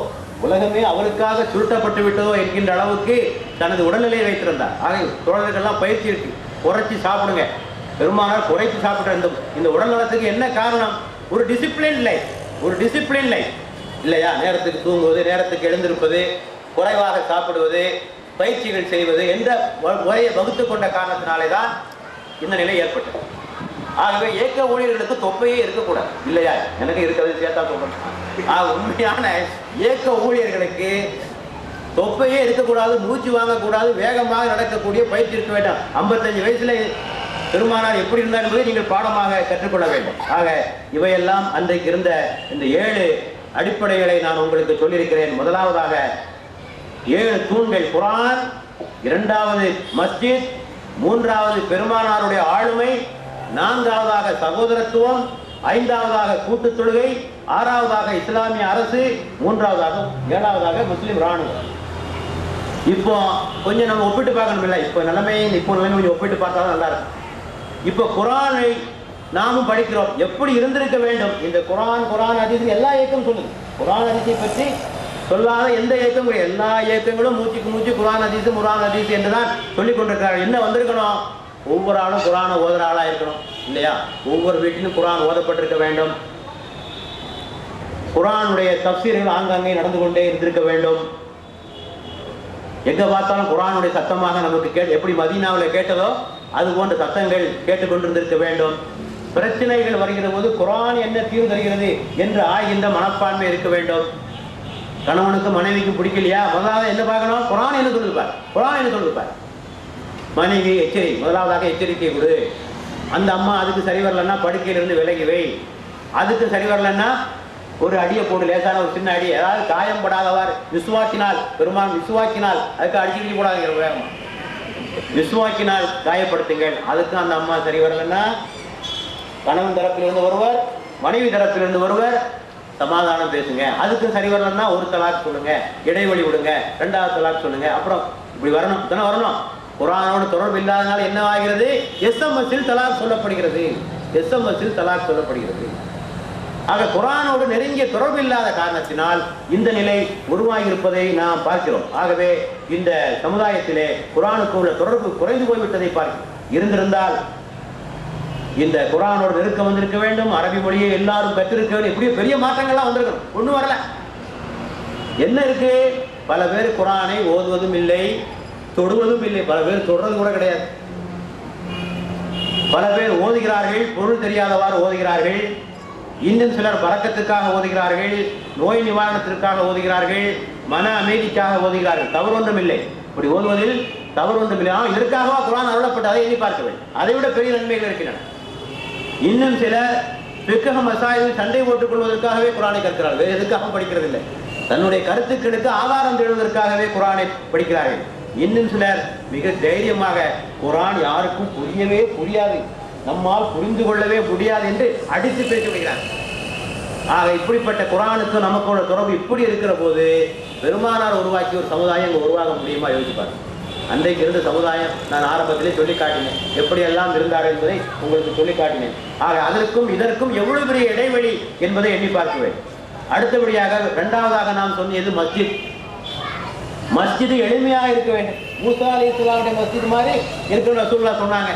[SPEAKER 1] உலகமே அவருக்காக சுருட்டப்பட்டு விட்டதோ என்கின்ற அளவுக்கு தனது உடல்நிலையை வைத்திருந்தார். ஆக தோழர்கள்லாம் பயிற்சி இருக்கு, குறைச்சி சாப்பிடுங்க. பெருமானார் குறைச்சி சாப்பிட்ட இந்த உடல் நலத்துக்கு என்ன காரணம்? ஒரு டிசிப்ளின் லைஃப், ஒரு டிசிப்ளின் லைஃப் இல்லையா? நேரத்துக்கு தூங்குவது, நேரத்துக்கு எழுந்திருப்பது, குறைவாக சாப்பிடுவது, பயிற்சிகள் செய்வது என்ற முறையை வகுத்து கொண்ட காரணத்தினாலே தான் இந்த நிலை ஏற்பட்டது. ஆகவே ஏக்க ஊழியர்களுக்கு தொப்பையே இருக்கக்கூடாது இல்லையா? எனக்கு இருக்கிறது சேர்த்தா சொல்றேன். உண்மையான ஏக்க ஊழியர்களுக்கு தொப்பையே இருக்கக்கூடாது, மூச்சு வாங்கக்கூடாது, வேகமாக நடக்கக்கூடிய பயிற்சி இருக்க வேண்டாம். 55 வயசுல பெருமானார் எப்படி இருந்தார் என்பதை நீங்கள் பாடமாக கற்றுக்கொள்ள வேண்டும். ஆக இவையெல்லாம் அன்றைக்கு இருந்த இந்த 7 அடிப்படைகளை நான் உங்களுக்கு சொல்லியிருக்கிறேன். முதலாவதாக 7 தூண்கள் குர்ஆன், இரண்டாவது மஸ்ஜித், மூன்றாவது பெருமானாருடைய ஆளுமை, நான்காவதாக சகோதரத்துவம், ஐந்தாவதாக கூட்டு தொழுகை, ஆறாவதாக இஸ்லாமிய அரசு, ஏழாவதாக முஸ்லிம் ராணுவம். இப்போ கொஞ்சம் நம்ம ஒப்பிட்டு பார்க்கணும் இல்லை? இப்போ நிலைமை கொஞ்சம் ஒப்பிட்டு பார்த்தா நல்லா இருக்கும். இப்போ குர்ஆனை நாமும் படிக்கிறோம், எப்படி இருந்திருக்க வேண்டும். இந்த குர்ஆன் ஹதீஸ் எல்லா இயக்கம் சொல்லுது. குர்ஆன் ஹதீஸை பற்றி சொல்லாத எந்த இயக்கம், எல்லா இயக்கங்களும் மூச்சுக்கு மூச்சு குர்ஆன் ஹதீஸ் என்றுதான் சொல்லிக் கொண்டிருக்கிறார்கள். என்ன வந்திருக்கணும்? ஒவ்வொரு ஆளும் குர்ஆனை ஓதுற ஆளா இருக்கணும் இல்லையா? ஒவ்வொரு வீட்டிலும் குர்ஆன் ஓதப்பட்டிருக்க வேண்டும். குர்ஆனுடைய தஃசீர்கள் ஆங்காங்கே நடந்து கொண்டே இருந்திருக்க வேண்டும். எங்க பார்த்தாலும் குர்ஆனுடைய சத்தமாக நமக்கு எப்படி மதீனாவில் கேட்டதோ அது போன்ற சத்தங்கள் கேட்டுக்கொண்டிருந்திருக்க வேண்டும். பிரச்சனைகள் வருகிற போது குர்ஆன் என்ன தீர்வு தருகிறது என்று ஆய்கின்ற மனப்பான்மை இருக்க வேண்டும். கணவனுக்கு மனைவிக்கு பிடிக்கலையா, முதலாவது என்ன பார்க்கணும்? குர்ஆன் என்ன சொல்லுப்பார், குர்ஆன் என்ன சொல்லுப்பார். மனைவி முதலாவதாக எச்சரிக்கை கொடு. அந்த அம்மா அதுக்கு சரி வரலன்னா படுக்கையிலிருந்து விலகி வை. அதுக்கு சரி வரலன்னா ஒரு அடியை போடு, லேசான ஒரு சின்ன அடி, ஏதாவது காயம் படாதவாறு விசுவாக்கினால், பெருமான் விசுவாக்கினால், அதுக்கு அடிச்சு போடாதீங்க, வேகமா விசுவாக்கினால் காயப்படுத்துங்கள். அதுக்கு அந்த அம்மா சரி வரலன்னா கணவன் தரப்பிலிருந்து ஒருவர், மனைவி தரப்பிலிருந்து ஒருவர் சமாதானம் பேசுங்க. அதுக்கு சரி வரலன்னா ஒரு தலாக் சொல்லுங்க, இடைவெளி விடுங்க, 2வது தலாக் சொல்லுங்க. அப்புறம் இப்படி வரணும், இத்தனை வரணும். குர்ஆனோடு தொடர்பு இல்லாதனால என்ன ஆகிறது? எஸ்எம்எஸ்ஸில் தலாக் சொல்லப்படுகிறது, எஸ்எம்எஸ்ஸில் தலாக் சொல்லப்படுகிறது. ஆக குர்ஆனோடு நெருங்கிய தொடர்பு இல்லாத காரணத்தினால் இந்த நிலை உருவாகியிருப்பதை நாம் பார்க்கிறோம். ஆகவே இந்த சமுதாயத்திலே குர்ஆனுக்கு உள்ள தொடர்பு குறைந்து போய்விட்டதை பார்க்கிறோம். இருந்திருந்தால் இந்த குர்ஆனோடு நெருக்கம் வந்திருக்க வேண்டும். அரபி மொழியை எல்லாரும் கற்றிருக்க வேண்டும். இப்படியே பெரிய மாற்றங்கள்லாம் வந்திருக்கணும். ஒன்றும் வரல. என்ன இருக்கு? பல பேர் குர்ஆனை ஓதுவதும் இல்லை, தொடுவதும் இல்லை. பல பேர் தொடுறது கூட கிடையாது. பல பேர் ஓதுகிறார்கள், பொருள் தெரியாதவாறு ஓதுகிறார்கள். இன்னும் சிலர் பரக்கத்துக்காக ஓதுகிறார்கள், நோய் நிவாரணத்திற்காக ஓதுகிறார்கள், மன அமைதிக்காக ஓதுகிறார்கள். தவறு ஒன்றும் இல்லை, இப்படி ஓதுவதில் தவறு ஒன்றும் இல்லை. ஆனால் இதற்காகவா குர்ஆன் அருளப்பட்டு அதை எண்ணி பார்க்க வேண்டும். அதை விட பெரிய நன்மைகள் இருக்கின்றன. இன்னும் சிலர் ஃபிக்ஹ் மசாயில் சண்டை போட்டுக் கொள்வதற்காகவே குர்ஆனை கற்கிறார்கள், வேறு எதுக்காக படிக்கிறது இல்லை. தன்னுடைய கருத்துக்களுக்கு ஆதாரம் தேடுவதற்காகவே குர்ஆனை படிக்கிறார்கள். இன்னும் சிலர் மிக தைரியமாக குர்ஆன் யாருக்கும் புரியவே புரியாது, நம்மால் புரிந்து கொள்ளவே முடியாது என்று அடித்து பேசிவிடுகிறார். ஆக இப்படிப்பட்ட குர்ஆனுக்கு நமக்கு தொடர்பு இப்படி இருக்கிற போது பெருமானார் உருவாக்கி ஒரு சமுதாயம் இங்கே உருவாக முடியுமா? யோசிப்பார். அன்றைக்கு இருந்த சமுதாயம் நான் ஆரம்பத்திலே சொல்லி காட்டினேன், எப்படியெல்லாம் இருந்தார்கள் என்பதை உங்களுக்கு சொல்லி காட்டினேன். ஆக அதற்கும் இதற்கும் எவ்வளவு பெரிய இடைவெளி என்பதை எண்ணி பார்க்குவேன். அடுத்தபடியாக 2வதாக நாம் சொன்னது மஸ்ஜித். மஸ்ஜிது எளிமையாக இருக்க வேண்டும். மூசா அலைஹிஸ்ஸலாமுடைய மஸ்ஜித் மாதிரி இருக்கணும் ரசூலுல்லாஹ் சொன்னாங்க.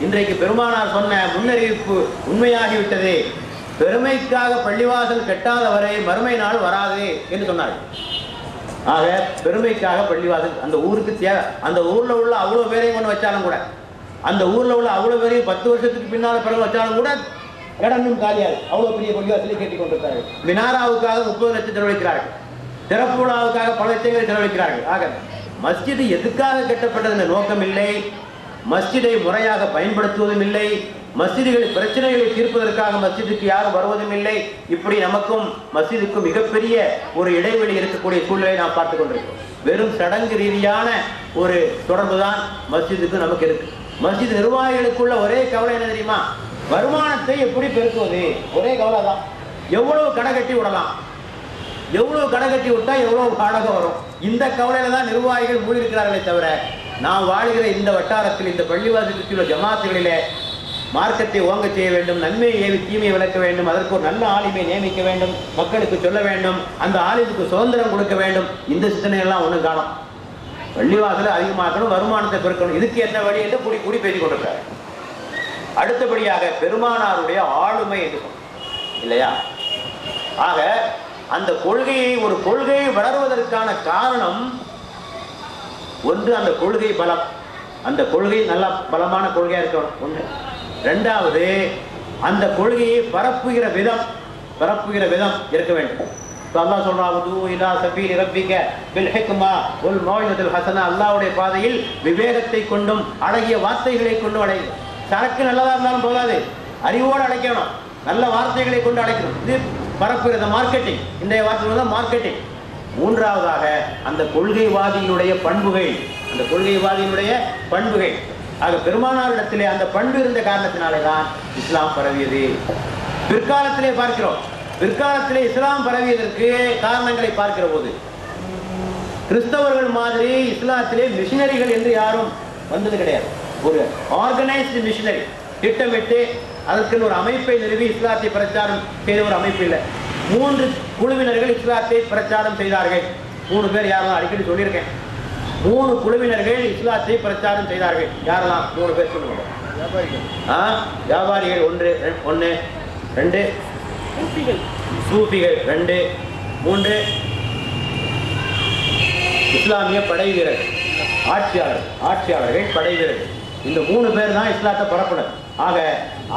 [SPEAKER 1] இன்றைக்கு பெருமானார் சொன்ன முன்னறிவிப்பு உண்மையாகிவிட்டது. பெருமைக்காக பள்ளிவாசல் கெட்டாத வரை மறுமை நாள் வராது என்று சொன்னார்கள். ஆக பெருமைக்காக பள்ளிவாசல் அந்த ஊருக்கு தேவை. அந்த ஊர்ல உள்ள அவ்வளவு பேரையும் கொண்டு வச்சாலும் கூட, அந்த ஊர்ல உள்ள அவ்வளவு பேரையும் 10 வருஷத்துக்கு பின்னால பிறகு வச்சாலும் கூட இடமும் காலியாது. அவ்வளவு பெரிய பள்ளிவாசலை கட்டி கொண்டிருக்கிறார்கள். மினாராவுக்காக 30 லட்சம் செலவழிக்கிறார்கள், திறப்பு விழாவுக்காக பல லட்சங்களை செலவழிக்கிறார்கள். ஆக மஸ்ஜிது எதுக்காக கட்டப்பட்டது என்ற நோக்கம் இல்லை, மஸ்ஜிதை முறையாக பயன்படுத்துவதும் இல்லை, மஸ்ஜிதுகளின் பிரச்சனைகளை தீர்ப்பதற்காக மஸ்ஜிதுக்கு யாரும் வருவதும் இல்லை. இப்படி நமக்கும் மஸ்ஜிதுக்கும் மிகப்பெரிய ஒரு இடைவெளி இருக்கக்கூடிய சூழ்நிலை நாம் பார்த்து கொண்டிருக்கிறோம். வெறும் சடங்கு ரீதியான ஒரு தொடர்பு தான் மஸ்ஜிதுக்கு நமக்கு இருக்கு. மஸ்ஜித் நிர்வாகிகளுக்குள்ள ஒரே கவலை என்ன தெரியுமா? வருமானத்தை எப்படி பெருக்குவது, ஒரே கவலை தான். எவ்வளவு கடை கட்டி விடலாம், எவ்வளவு கடை கட்டி விட்டா எவ்வளவு வாடகை வரும், இந்த கவலையில தான் நிர்வாகிகள் மூழ்கிருக்கிறார்களே தவிர நாம் வாழ்கிற இந்த வட்டாரத்தில், இந்த பள்ளிவாசல் சுற்றியுள்ள ஜமாத்துகளிலே மார்க்கத்தை ஓங்க செய்ய வேண்டும், நன்மையை ஏவி தீமையை விளக்க வேண்டும், அதற்கு ஒரு நல்ல ஆலிமை நியமிக்க வேண்டும், மக்களுக்கு சொல்ல வேண்டும், அந்த ஆலிமுக்கு சுதந்திரம் கொடுக்க வேண்டும். இந்த சிந்தனையெல்லாம் ஒன்றும் காணும். பள்ளிவாசலை அதிகமாக்கணும், வருமானத்தை பெருக்கணும், இதுக்கு என்ன வழி என்று கூடி கூடி பேசிக் கொண்டிருக்கிறார். அடுத்தபடியாக பெருமானாருடைய ஆளுமை என்று சொன்னோம் இல்லையா? ஆக அந்த கொள்கையை, ஒரு கொள்கையை வளர்வதற்கான காரணம் ஒன்று அந்த கொள்கை பலம், அந்த கொள்கை நல்ல பலமான கொள்கையா இருக்கணும் ஒன்று. 2வது அந்த கொள்கையை பரப்புகிற விதம் இருக்க வேண்டும். அல்லாஹ் சொல்றான், இலா சபீலி ரப்பிக பில் ஹிக்மா வல் மௌஇதத்தில் ஹஸனா, அல்லாஹ்வுடைய பாதையில் விவேகத்தை கொண்டும் அழகிய வார்த்தைகளை கொண்டு அழைங்க. சரக்கு நல்லதா இருந்தாலும் போதாது, அறிவோடு அழைக்கணும், நல்ல வார்த்தைகளை கொண்டு அழைக்கணும். இது பரப்புகிறது, மார்க்கெட்டிங். இன்றைய வார்த்தை தான் மார்க்கெட்டிங். 3வதாக அந்த கொள்கைவாதியினுடைய பண்புகள், அந்த கொள்கைவாதியினுடைய பண்புகள். ஆக பெருமானாரிடத்திலே அந்த பண்பு இருந்த காரணத்தினாலே தான் இஸ்லாம் பரவியது. பிற்காலத்திலே பார்க்கிறோம், பிற்காலத்திலே இஸ்லாம் பரவியதற்கு காரணங்களை பார்க்கிற போது கிறிஸ்தவர்கள் மாதிரி இஸ்லாத்திலே மிஷினரிகள் என்று யாரும் வந்தது கிடையாது. ஒரு ஆர்கனைஸ்டு மிஷினரி, திட்டமிட்டு அதற்கு ஒரு அமைப்பை நிறுவி இஸ்லாத்தை பிரச்சாரம் செய்த ஒரு அமைப்பு இல்லை. 3 குழுவினர்கள் இஸ்லாத்தை பிரச்சாரம் செய்தார்கள். 3 பேர் யாரெல்லாம் அடிக்கடி சொல்லியிருக்கேன். 3 குழுவினர்கள் இஸ்லாத்தை பிரச்சாரம் செய்தார்கள். யாரெல்லாம்? 3 பேர் சொல்லுவாங்க. வியாபாரிகள் ஒன்று ஒன்று, ரெண்டு சூஃபிகள், ரெண்டு, மூன்று இஸ்லாமிய படை வீரர்கள், ஆட்சியாளர்கள், படை வீரர்கள். இந்த 3 பேர் தான் இஸ்லாத்தை பரப்புனர். ஆக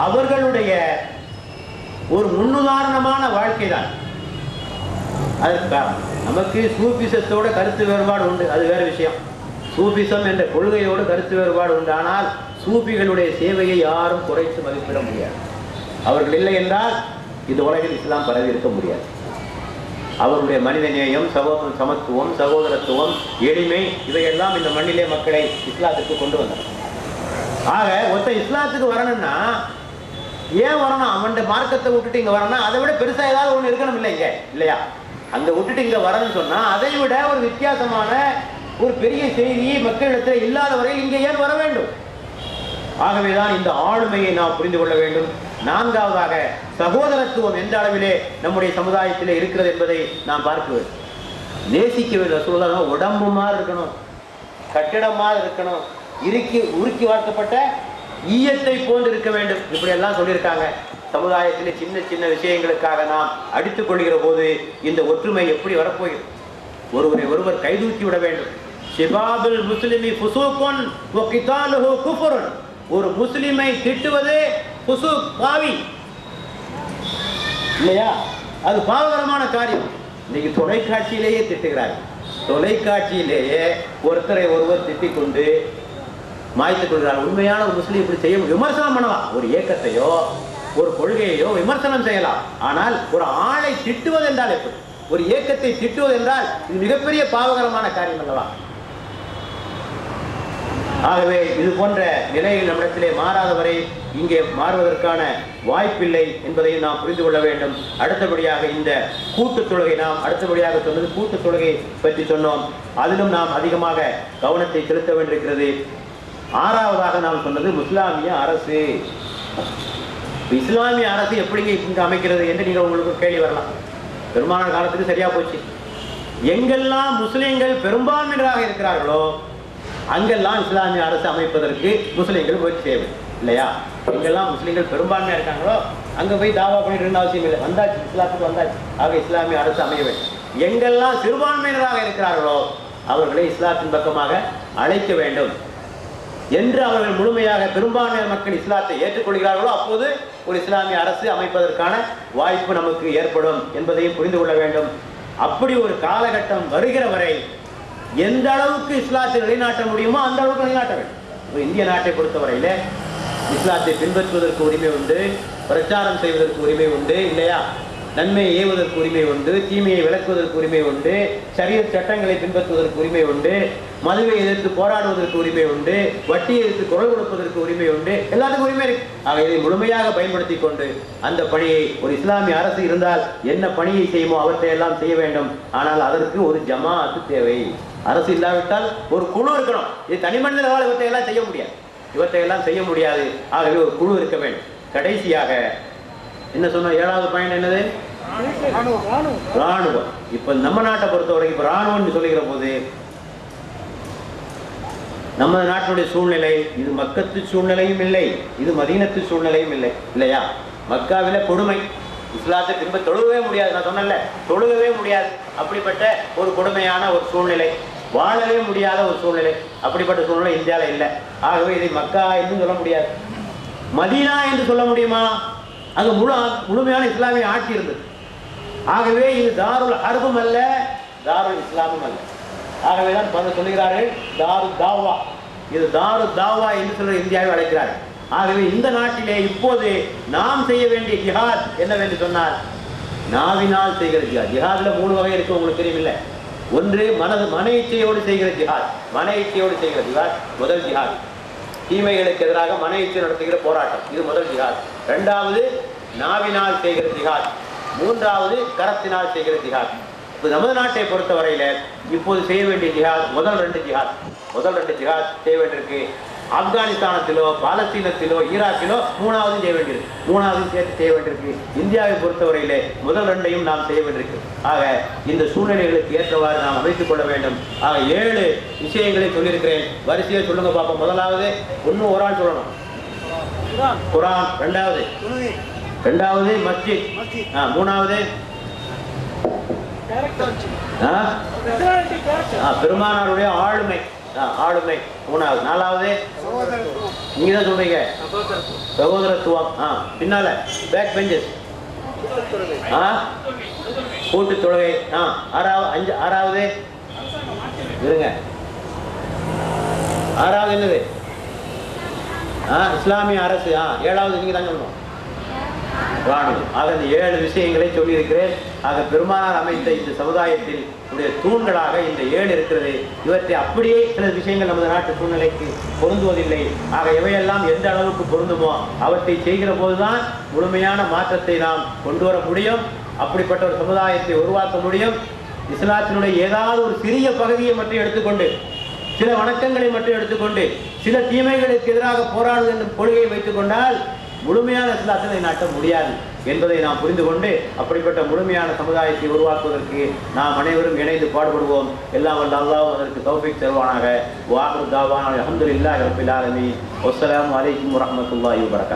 [SPEAKER 1] அவர்களுடைய ஒரு முன்னுதாரணமான வாழ்க்கை தான் அதற்கு காரணம். நமக்கு சூஃபிசத்தோட கருத்து வேறுபாடு உண்டு, அது வேறு விஷயம். சூஃபிசம் என்ற கொள்கையோடு கருத்து வேறுபாடு உண்டு. ஆனால் சூஃபிகளுடைய சேவையை யாரும் குறைத்து மதிப்பிட முடியாது. அவர்கள் இல்லை என்றால் இந்த உலகில் இஸ்லாம் பரவி இருக்க முடியாது. அவருடைய மனிதநேயம், சமத்துவம், சகோதரத்துவம், எளிமை, இவையெல்லாம் இந்த மண்ணிலே மக்களை இஸ்லாத்துக்கு கொண்டு வந்தார். ஆக ஒருத்த இஸ்லாத்துக்கு வரணும்னா ஏன் வரணும்? அவன் மார்க்கத்தை விட்டுட்டு இங்க வரணும், அதை விட பெருசா ஏதாவது ஒண்ணு இருக்கணும் இல்லைங்க, இல்லையா? அங்க விட்டுட்டு இங்க வரணும்னு சொன்னா அதை விட ஒரு வித்தியாசமான ஒரு பெரிய செய்தி மக்களிடத்தில் இல்லாத வரையில் இங்கே ஏன் வர வேண்டும்? ஆகவேதான் இந்த ஆளுமையை நாம் புரிந்து கொள்ள வேண்டும். 4வதாக சகோதரத்துவம் எந்த அளவிலே நம்முடைய சமுதாயத்திலே இருக்கிறது என்பதை நாம் பார்க்க வேண்டும். நேசிக்க வேண்டும். ரசூலுல்லாஹ் உடம்பு மாதிரி இருக்கணும், கட்டிடம் மாதிரி இருக்கணும், உருக்கி வார்க்கப்பட்ட ஈயத்தை போன்று இருக்க வேண்டும், இப்படி எல்லாம் சொல்லியிருக்காங்க. சமுதாயத்திலே சின்ன சின்ன விஷயங்களுக்காக நாம் அடித்துக் கொள்கிற போது இந்த ஒற்றுமை எப்படி வரப்போகிறது? ஒருவர் கைதூக்கி விட வேண்டும். ஷிபாபுல் முஸ்லிமி ஃபுசூகுன் வ கிதாலுஹு குஃப்ருன். ஒரு முஸ்லிமை திட்டுவது ஃபுசூக், பாவி, இல்லையா? அது பாவகரமான காரியம். இன்னைக்கு தொலைக்காட்சியிலேயே திட்டுகிறார்கள். தொலைக்காட்சியிலேயே ஒருவர் திட்டிக் கொண்டு மாய்த்துக் கொள்கிறார். உண்மையான ஒரு முஸ்லீம் இப்படி செய்ய விமர்சனம் பண்ணலாம். ஒரு இயக்கத்தையோ ஒரு கொள்கையையோ விமர்சனம் செய்யலாம். ஆனால் ஒரு ஆளை திட்டுவது என்றால் எப்படி? ஒரு இயக்கத்தை திட்டுவது என்றால் இது மிகப்பெரிய பாவகரமான காரியம் அல்லவா? ஆகவே இது போன்ற நிலையில் நம்மிடத்திலே மாறாத வரை இங்கே மாறுவதற்கான வாய்ப்பில்லை என்பதையும் நாம் புரிந்து கொள்ள வேண்டும். அடுத்தபடியாக இந்த கூட்டுத் தொழுகை, நாம் அடுத்தபடியாக சொன்னது கூட்டுத் தொழுகை பற்றி சொன்னோம். அதிலும் நாம் அதிகமாக கவனத்தை செலுத்த வேண்டியிருக்கிறது. 6வதாக நாம் சொன்னது முஸ்லாமிய அரசு. இஸ்லாமிய அரசு எப்படிங்க இங்கு அமைக்கிறது என்று நீங்கள் உங்களுக்கு கேள்வி வரலாம். பெரும்பாலான காலத்துக்கு சரியா போச்சு. எங்கெல்லாம் முஸ்லிம்கள் பெரும்பான்மையினராக இருக்கிறார்களோ அங்கெல்லாம் இஸ்லாமிய அரசு அமைப்பதற்கு முஸ்லிம்கள் முயற்சி செய்யணும், இல்லையா? எங்கெல்லாம் முஸ்லிம்கள் பெரும்பான்மையா இருக்காங்களோ அங்க போய் தாவா பண்ணிட்டு அவசியம் இல்லை. வந்தாச்சு, இஸ்லாத்துக்கு வந்தாச்சு. ஆக இஸ்லாமிய அரசு அமைய வேண்டும். எங்கெல்லாம் சிறுபான்மையினராக இருக்கிறார்களோ அவர்களை இஸ்லாத்தின் பக்கமாக அழைக்க வேண்டும் என்று அவர்கள் முழுமையாக பெரும்பான்மையான மக்கள் இஸ்லாத்தை ஏற்றுக்கொள்கிறார்களோ அப்போது ஒரு இஸ்லாமிய அரசு அமைப்பதற்கான வாய்ப்பு நமக்கு ஏற்படும் என்பதையும் புரிந்து கொள்ள வேண்டும். அப்படி ஒரு காலகட்டம் வருகிற வரை எந்த அளவுக்கு இஸ்லாத்தை நிலைநாட்ட முடியுமோ அந்த அளவுக்கு நிலைநாட்ட வேண்டும். இந்திய நாட்டை பொறுத்தவரையில இஸ்லாத்தை பின்பற்றுவதற்கு உரிமை உண்டு, பிரச்சாரம் செய்வதற்கு உரிமை உண்டு, இல்லையா? நன்மையை ஏவுவதற்கு உரிமை உண்டு, தீமையை விளக்குவதற்கு உரிமை உண்டு, ஷரியத் சட்டங்களை பின்பற்றுவதற்கு உரிமை உண்டு, மதுவை எதிர்த்து போராடுவதற்கு உரிமை உண்டு, வட்டியை எதிர்த்து குரல் கொடுப்பதற்கு உரிமை உண்டு, எல்லாத்துக்கும் உரிமை இருக்கு. ஆக இதை முழுமையாக பயன்படுத்தி கொண்டு அந்த பணியை ஒரு இஸ்லாமிய அரசு இருந்தால் என்ன பணியை செய்யுமோ அவற்றை எல்லாம் செய்ய வேண்டும். ஆனால் அதற்கு ஒரு ஜமாஅத்து தேவை. அரசு இல்லாவிட்டால் ஒரு குழு இருக்கணும். இது தனி மனிதர்களால் இவற்றை எல்லாம் செய்ய முடியாது. ஆகவே ஒரு குழு இருக்க வேண்டும். கடைசியாக என்ன சொன்ன 7வது பாயிண்ட் என்னது? ராணுவம். இப்ப நம்ம நாட்டை பொறுத்தவரை இப்ப ராணுவம் சொல்லுகிற போது நம்ம நாட்டினுடைய சூழ்நிலை இது மக்கத்து சூழ்நிலையும் இல்லை, இது மதீனத்து சூழ்நிலையும் இல்லை, இல்லையா? மக்காவில கொடுமை, இஸ்லாத்தை திரும்ப தொழுகவே முடியாது. நான் சொன்னேன்ல, தொழுகவே முடியாது. அப்படிப்பட்ட ஒரு கொடுமையான ஒரு சூழ்நிலை, வாழவே முடியாத ஒரு சூழ்நிலை. அப்படிப்பட்ட சூழ்நிலை இந்தியாவில் இல்லை. ஆகவே இதை மக்கா என்று சொல்ல முடியாது. மதீனா என்று சொல்ல முடியுமா? அங்கு முழுமையான இஸ்லாமிய ஆட்சி இருந்தது. ஆகவே இது தாருல் ஹர்பும் அல்ல, தாருல் இஸ்லாமும் அல்ல. ஆகவேதான் சொல்லுகிறார்கள் தாரு தாவா. இது தாரு தாவா என்று சொல்ல இந்தியாவை அழைக்கிறார்கள். ஆகவே இந்த நாட்டிலே இப்போது நாம் செய்ய வேண்டிய ஜிஹாத் என்னவென்று சொன்னால் நாவினால் செய்கிற ஜிஹாத். ஜிஹாத்ல 3 வகை இருக்கு, உங்களுக்கு தெரியவில்லை. ஒன்று மன இச்சையோடு செய்கிற ஜிஹாத். மன இச்சையோடு செய்கிற ஜிஹாத் முதல் ஜிஹாத். தீமைகளுக்கு எதிராக மன இச்சை நடத்துகிற போராட்டம், இது முதல் ஜிஹாத். 2வது நாவினால் செய்கிற ஜிஹாத். 3வது கரத்தினால் செய்கிற ஜிஹாத். இப்போ நமது நாட்டை பொறுத்தவரையில இப்போது செய்ய வேண்டிய ஜிஹாத் முதல் 2 ஜிஹாத் செய்ய வேண்டியிருக்கு. ஆப்கானிஸ்தானத்திலோ பாலஸ்தீனத்திலோ ஈராக்கிலோ 3வது செய்ய வேண்டியிருக்கு. 3வது சேர்த்து செய்ய வேண்டியிருக்கு. இந்தியாவை பொறுத்தவரையிலே முதல் 2ஐயும் நாம் செய்ய வேண்டியிருக்கு. ஆக இந்த சூழ்நிலைகளுக்கு ஏற்றவாறு நாம் அமைத்துக் கொள்ள வேண்டும். ஆக 7 விஷயங்களை சொல்லியிருக்கிறேன். வரிசையை சொல்லுங்க பார்ப்போம். முதலாவது, ஒன்று ஒரு ஆள் சொல்லணும். குரான். ரெண்டாவது மஸ்ஜித். மூணாவது பெருமானாருடைய ஆளுமை. மூணாவது. நாலாவது நீங்க தான் சொல்றீங்க சகோதரத்துவம். பின்னால பேக் பெஞ்சஸ், கூட்டு தொழுகை. ஆறாவது இருங்க, ஆறாவது என்னது? இஸ்லாமிய அரசு. ஏழாவது நீங்க தான் சொல்லணும், ராணுவம். ஆக இந்த 7 விஷயங்களை சொல்லியிருக்கிறேன். ஆக பெருமானார் அமைத்த இந்த சமுதாயத்தில் உடைய தூண்களாக இந்த 7 இருக்கிறது. இவற்றை அப்படியே சில விஷயங்கள் நமது நாட்டு சூழ்நிலைக்கு பொருந்துவதில்லை. ஆக எவையெல்லாம் எந்த அளவுக்கு பொருந்துமோ அவற்றை செய்கிற போதுதான் முழுமையான மாற்றத்தை நாம் கொண்டு வர முடியும். அப்படிப்பட்ட ஒரு சமுதாயத்தை உருவாக்க முடியும். இஸ்லாத்தினுடைய ஏதாவது ஒரு சிறிய பகுதியை மட்டும் எடுத்துக்கொண்டு, சில வணக்கங்களை மட்டும் எடுத்துக்கொண்டு, சில தீமைகளுக்கு எதிராக போராடுவது என்ற கொள்கையை வைத்துக் கொண்டால் முழுமையான இஸ்லாத்தினை நாட்ட முடியாது என்பதை நாம் புரிந்து கொண்டு, அப்படிப்பட்ட முழுமையான சமுதாயத்தை உருவாக்குவதற்கு நாம் அனைவரும் இணைந்து பாடுபடுவோம். எல்லாம் வல்ல அல்லாஹ் அதற்கு தௌஃபீக் தருவானாக. வாஹிரு தாவானா அல்ஹம்துலில்லாஹி ரப்பில் ஆலமீன். வஸ்ஸலாமு அலைக்கும் வரஹ்மத்துல்லாஹி வபரகாத்துஹு.